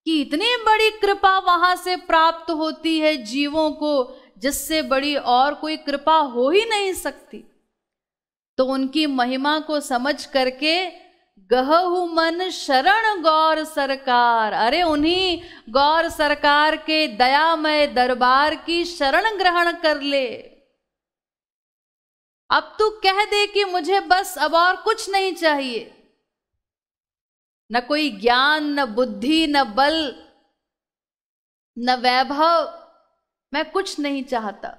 कि इतनी बड़ी कृपा वहां से प्राप्त होती है जीवों को, जिससे बड़ी और कोई कृपा हो ही नहीं सकती। तो उनकी महिमा को समझ करके गहहु मन शरण गौर सरकार, अरे उन्हीं गौर सरकार के दयामय दरबार की शरण ग्रहण कर ले। अब तू कह दे कि मुझे बस अब और कुछ नहीं चाहिए, न कोई ज्ञान, न बुद्धि, न बल, न वैभव, मैं कुछ नहीं चाहता।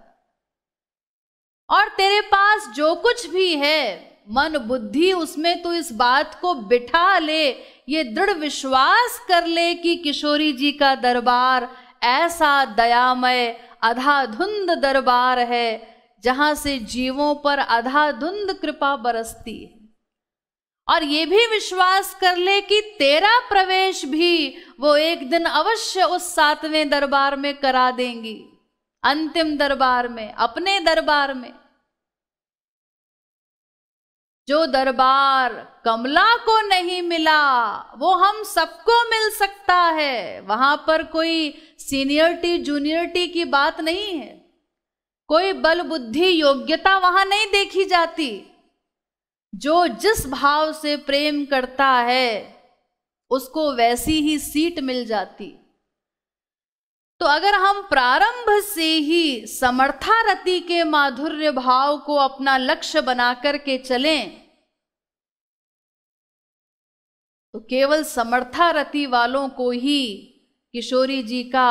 और तेरे पास जो कुछ भी है, मन बुद्धि, उसमें तू इस बात को बिठा ले, ये दृढ़ विश्वास कर ले कि किशोरी जी का दरबार ऐसा दयामय अधाधुंध दरबार है जहां से जीवों पर अधाधुंध कृपा बरसती है। और ये भी विश्वास कर ले कि तेरा प्रवेश भी वो एक दिन अवश्य उस 7वें दरबार में करा देंगी, अंतिम दरबार में, अपने दरबार में। जो दरबार कमला को नहीं मिला वो हम सबको मिल सकता है। वहां पर कोई सीनियरिटी जूनियरिटी की बात नहीं है, कोई बल बुद्धि योग्यता वहां नहीं देखी जाती। जो जिस भाव से प्रेम करता है उसको वैसी ही सीट मिल जाती। तो अगर हम प्रारंभ से ही समर्थारति के माधुर्य भाव को अपना लक्ष्य बनाकर के चलें, तो केवल समर्थारति वालों को ही किशोरी जी का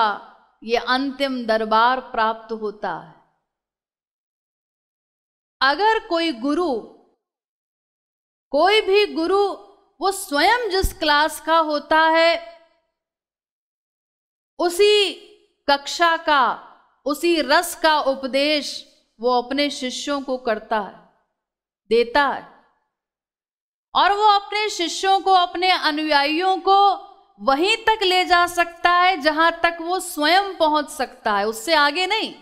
ये अंतिम दरबार प्राप्त होता है। अगर कोई गुरु कोई भी गुरु वो स्वयं जिस क्लास का होता है उसी कक्षा का, उसी रस का उपदेश वो अपने शिष्यों को करता है, देता है, और वो अपने शिष्यों को, अपने अनुयायियों को वहीं तक ले जा सकता है जहां तक वो स्वयं पहुंच सकता है, उससे आगे नहीं।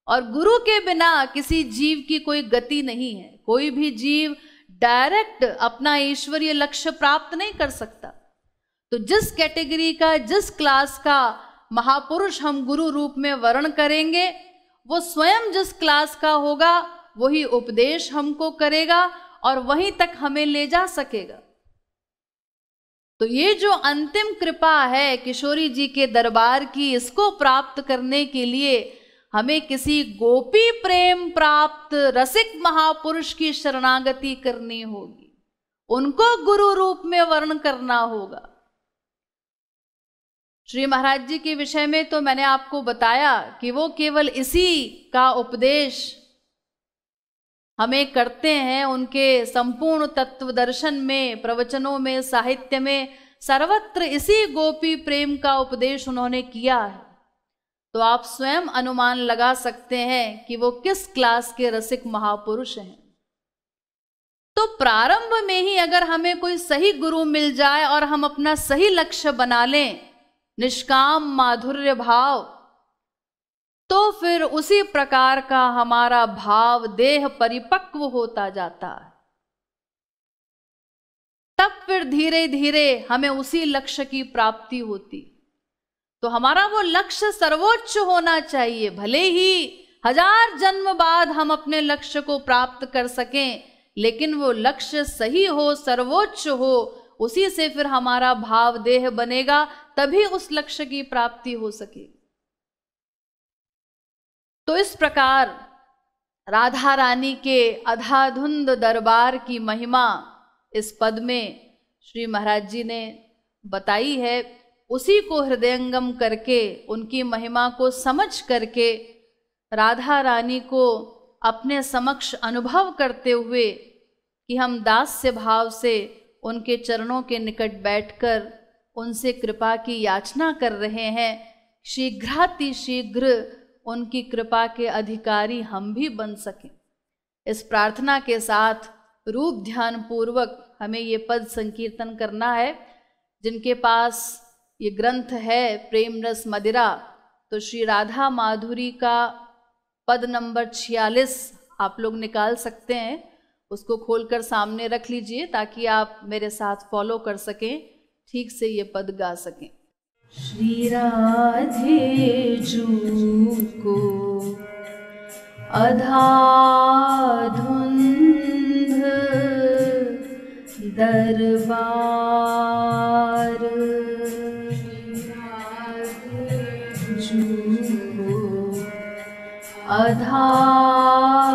और गुरु के बिना किसी जीव की कोई गति नहीं है। कोई भी जीव डायरेक्ट अपना ईश्वरीय लक्ष्य प्राप्त नहीं कर सकता। तो जिस कैटेगरी का, जिस क्लास का महापुरुष हम गुरु रूप में वर्ण करेंगे, वो स्वयं जिस क्लास का होगा वही उपदेश हमको करेगा और वहीं तक हमें ले जा सकेगा। तो ये जो अंतिम कृपा है किशोरी जी के दरबार की, इसको प्राप्त करने के लिए हमें किसी गोपी प्रेम प्राप्त रसिक महापुरुष की शरणागति करनी होगी, उनको गुरु रूप में वर्ण करना होगा। श्री महाराज जी के विषय में तो मैंने आपको बताया कि वो केवल इसी का उपदेश हमें करते हैं। उनके संपूर्ण तत्व दर्शन में, प्रवचनों में, साहित्य में सर्वत्र इसी गोपी प्रेम का उपदेश उन्होंने किया है। तो आप स्वयं अनुमान लगा सकते हैं कि वो किस क्लास के रसिक महापुरुष हैं। तो प्रारंभ में ही अगर हमें कोई सही गुरु मिल जाए और हम अपना सही लक्ष्य बना लें, निष्काम माधुर्य भाव, तो फिर उसी प्रकार का हमारा भाव देह परिपक्व होता जाता है। तब फिर धीरे धीरे हमें उसी लक्ष्य की प्राप्ति होती। तो हमारा वो लक्ष्य सर्वोच्च होना चाहिए। भले ही 1000 जन्म बाद हम अपने लक्ष्य को प्राप्त कर सकें, लेकिन वो लक्ष्य सही हो, सर्वोच्च हो, उसी से फिर हमारा भाव देह बनेगा, तभी उस लक्ष्य की प्राप्ति हो सके। तो इस प्रकार राधा रानी के अधाधुंध दरबार की महिमा इस पद में श्री महाराज जी ने बताई है। उसी को हृदयंगम करके, उनकी महिमा को समझ करके, राधा रानी को अपने समक्ष अनुभव करते हुए कि हम दास्य भाव से उनके चरणों के निकट बैठकर उनसे कृपा की याचना कर रहे हैं। शीघ्रातिशीघ्र उनकी कृपा के अधिकारी हम भी बन सकें। इस प्रार्थना के साथ रूप ध्यान पूर्वक हमें ये पद संकीर्तन करना है। जिनके पास ये ग्रंथ है प्रेम रस मदिरा, तो श्री राधा माधुरी का पद नंबर 46 आप लोग निकाल सकते हैं। उसको खोलकर सामने रख लीजिए ताकि आप मेरे साथ फॉलो कर सकें, ठीक से ये पद गा सकें। श्री राधे जू को अधाधुंध दरबार, जू को अधाधुंध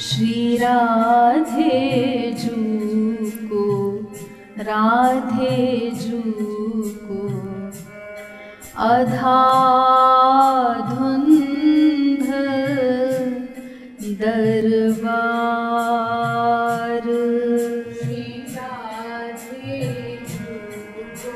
श्री राधे जू को, राधे जू को अधाधुंध दरबार, श्री राधे जू को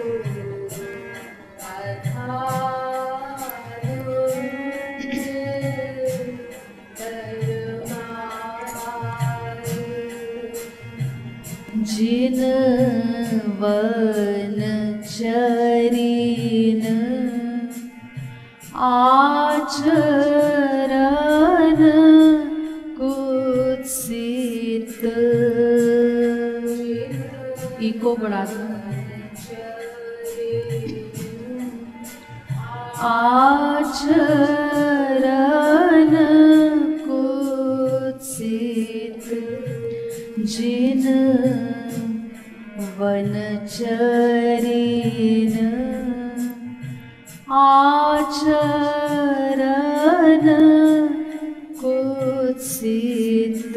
जिन वन चरीन आचरण कुत्सित, इको बढ़ा दो, आचरण कुत्सित, जिन वनचरीन आचरण कुत्सित,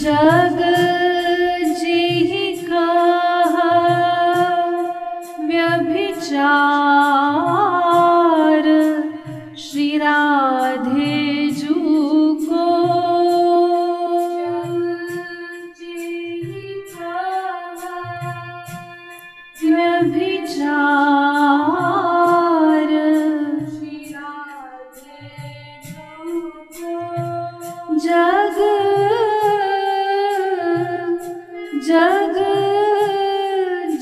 जग जेहि कहा व्यभिचार, श्री राधे जू को व्यभिचार, श्री राधे जू को जग जग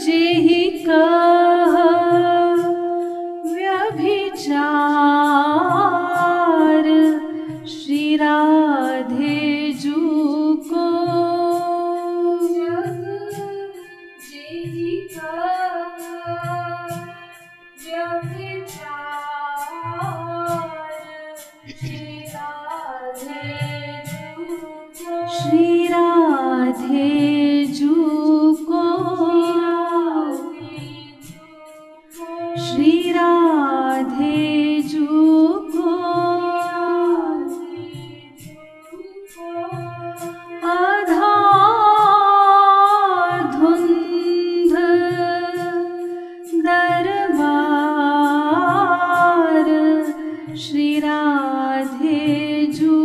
जेहि कहा व्यभिचार, श्री राधे जू को जग जेहि कहा व्यभिचार, श्री राधे श्री राधे जू को श्री राधे जू को अधाधुंध दरबार, श्री राधे जू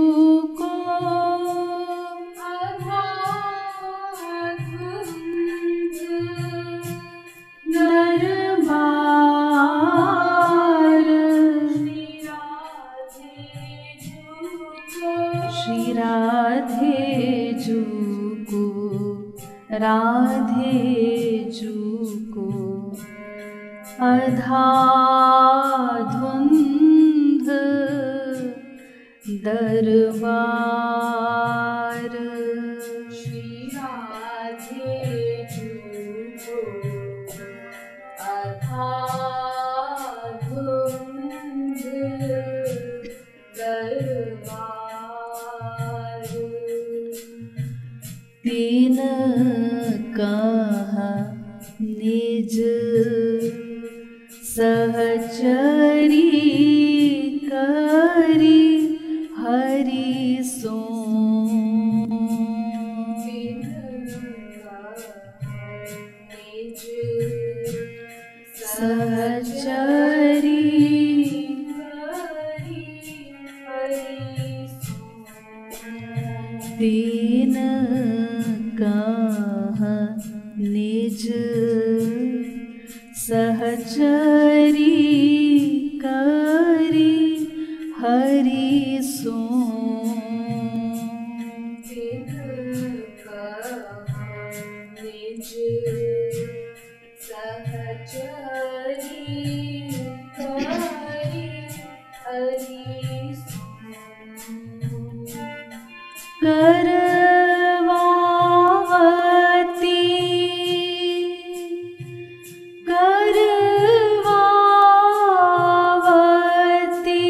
को दरबार, श्री राधे जू को राधे जू को अधाधुंध दरबार, श्री राधे जू को अधाधुंध दरबार। तीन कहा निज सहचरी करी हरि सो, सहचरी तीन कहा निज सहचरी करी हरि सो, निज सहचरी करी हरि सो, करवावती करवावती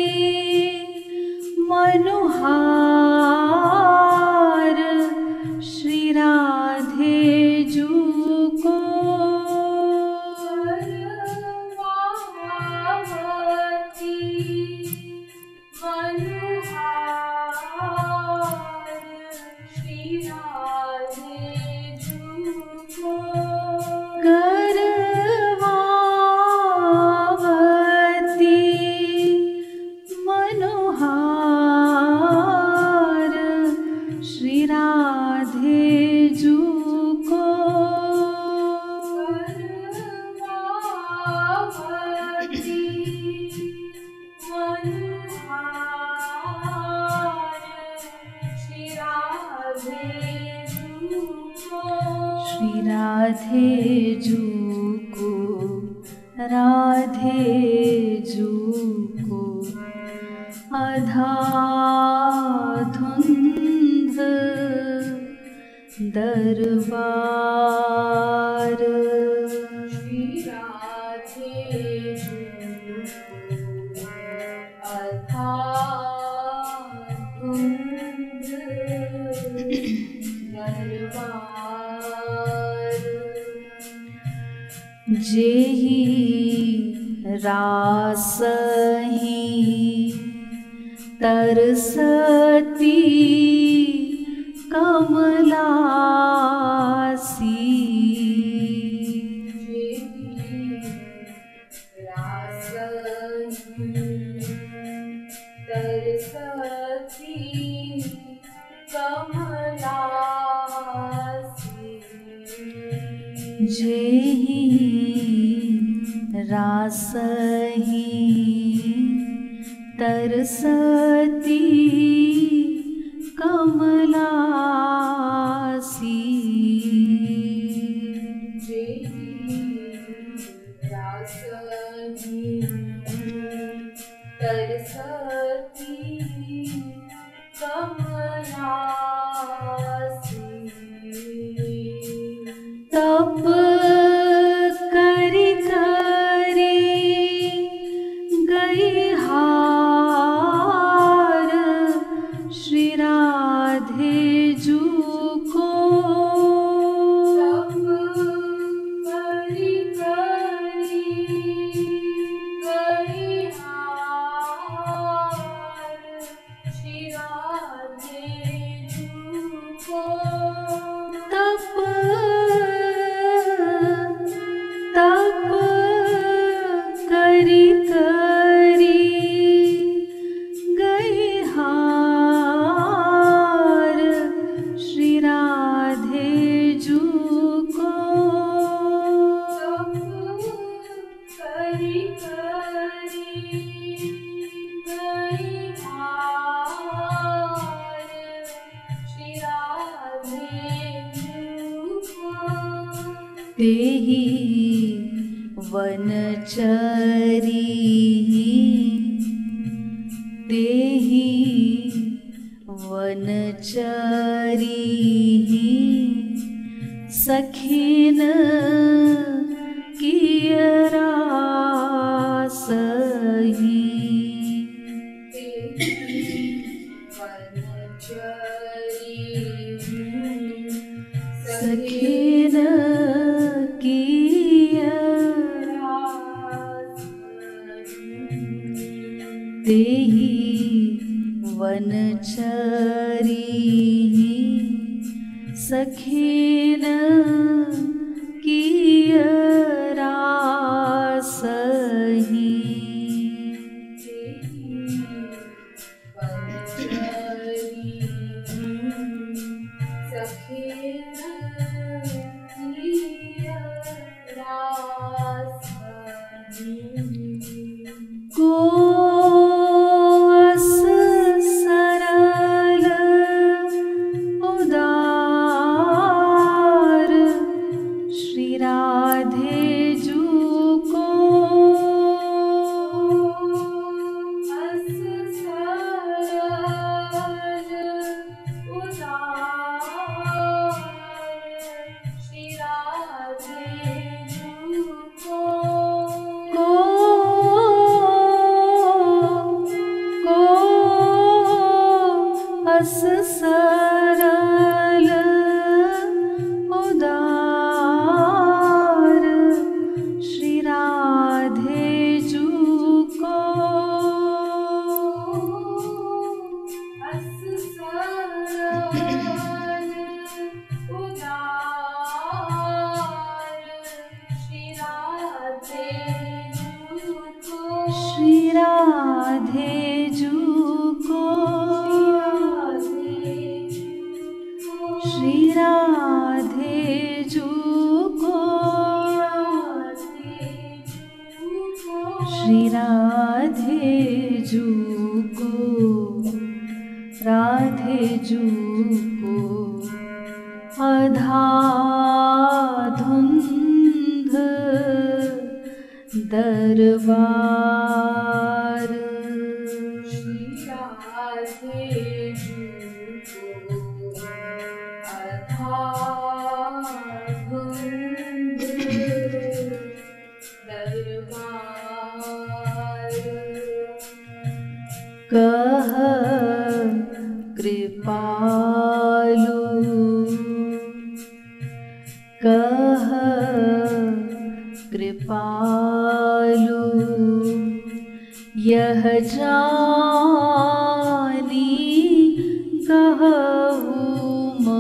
मनुहार, श्री राधे जू को करवावती मनुहार, श्री राधे जू को करवावती मनुहार, श्री राधे जू को करवावती मनुहार, श्री राधे जू को श्री राधे जू को राधे जू को अधाधुंध दरबार, श्री राधे जू को अधाधुंध दरबार। जेहि रासहि तरसती कमलासी। जेहि रासहि तरसती कमलासी। जेहि रासहि तरसती कमलासी। तप करि करि गई हार श्री राधे जू को। तप करि करि गई हार श्री राधे जू को। तप करि करि गई हार श्री राधे जू को। तप करि करि गई हार श्री राधे जू को। तेहि वनचरी तेहि वनचरी सखिन किय रासहि। सखिन किय तेहि वनचरी सखिन किय रासहि। कोस सरल उदार श्री राधे जू को। सरल उदार श्री राधे जू को। अस सरल उदार श्री राधे जू को। अस सरल उदार श्री राधे जू को। श्री राधे जू को। श्री राधे जू को। श्री राधे जू को। राधे जू को अधाधुंध दरबार। श्री राधे जू को अधाधुंध दरबार। कह कृपालु कह कृपालु यह जानी कहूँ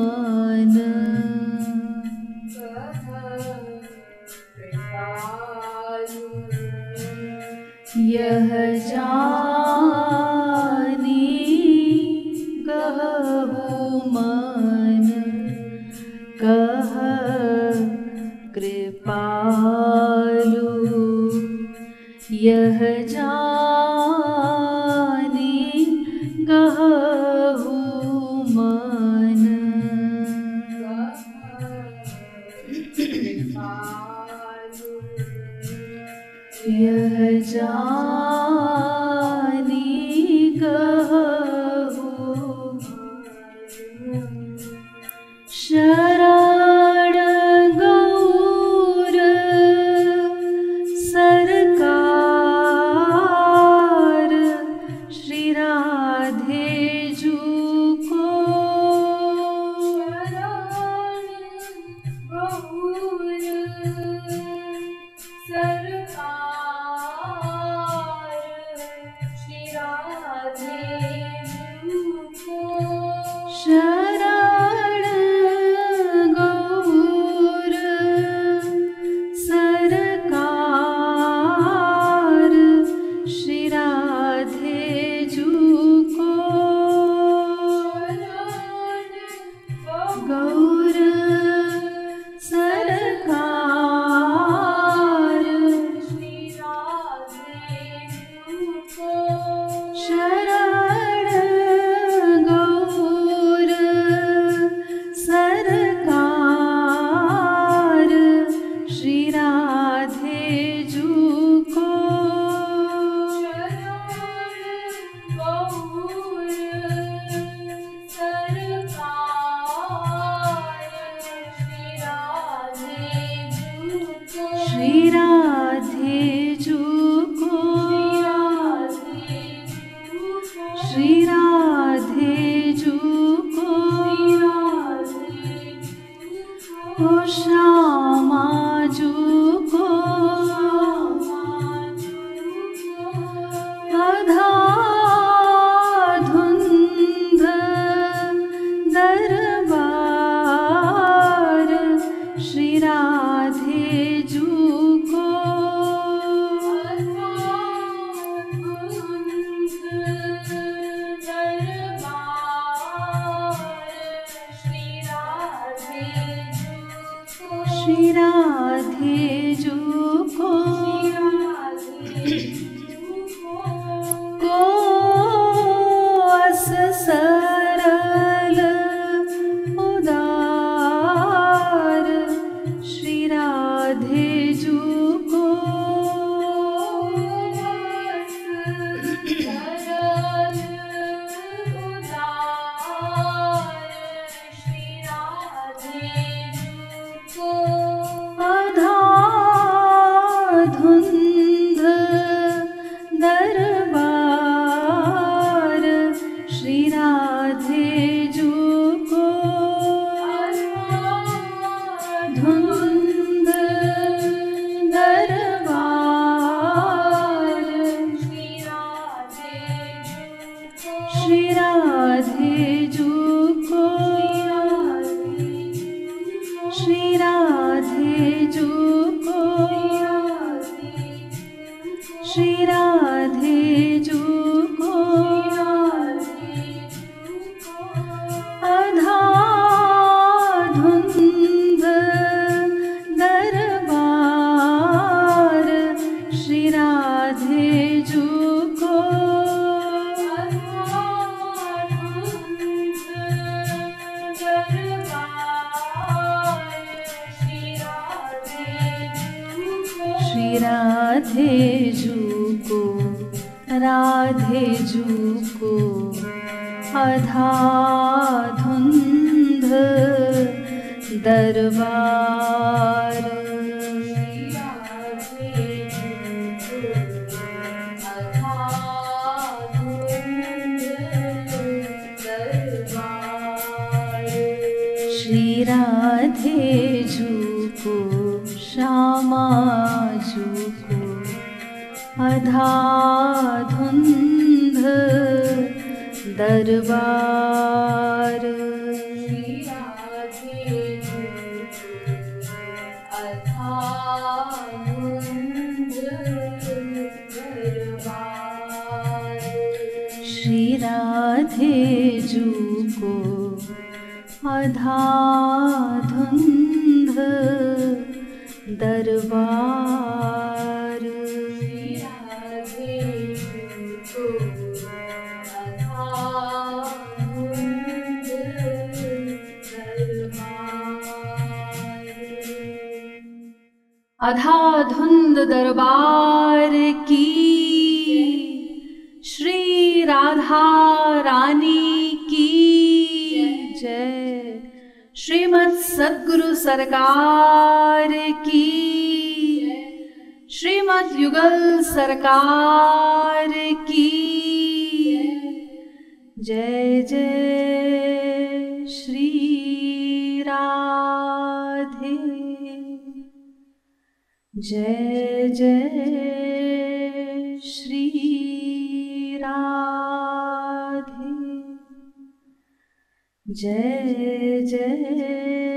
शरण गौर सरकार श्री राधे जू को। गौर सरकार श्री राधे जू को। शरण गौर सरकार श्री राधे जू को। श्री राधे जू को। श्री राधे जू को। ओ श्यामा जू को। अधाधुंध दरबार श्री राधे जू को। श्री राधे जू को। कोस सरल उदार श्री राधे जू को। अधाधुंध दरबार श्री राधे जू को। धुंध दरबार श्री राधे जू को। श्री राधे जू को। श्री राधे जू को। अधाधुंध दरबार श्री राधे जू को। श्री राधे जू को। राधे जू को। अधाधुंध दरबार श्री राधे जू को। श्यामा जू को। अधाधुंध दरबार श्री राधे जू को। अधाधुंध दरबार अधाधुंध दरबार की श्री राधा रानी की जय। श्रीमद् सद्गुरु सरकार की। श्रीमद् युगल सरकार की जय। जय श्री राधे। जय जय श्री राधे। जय जय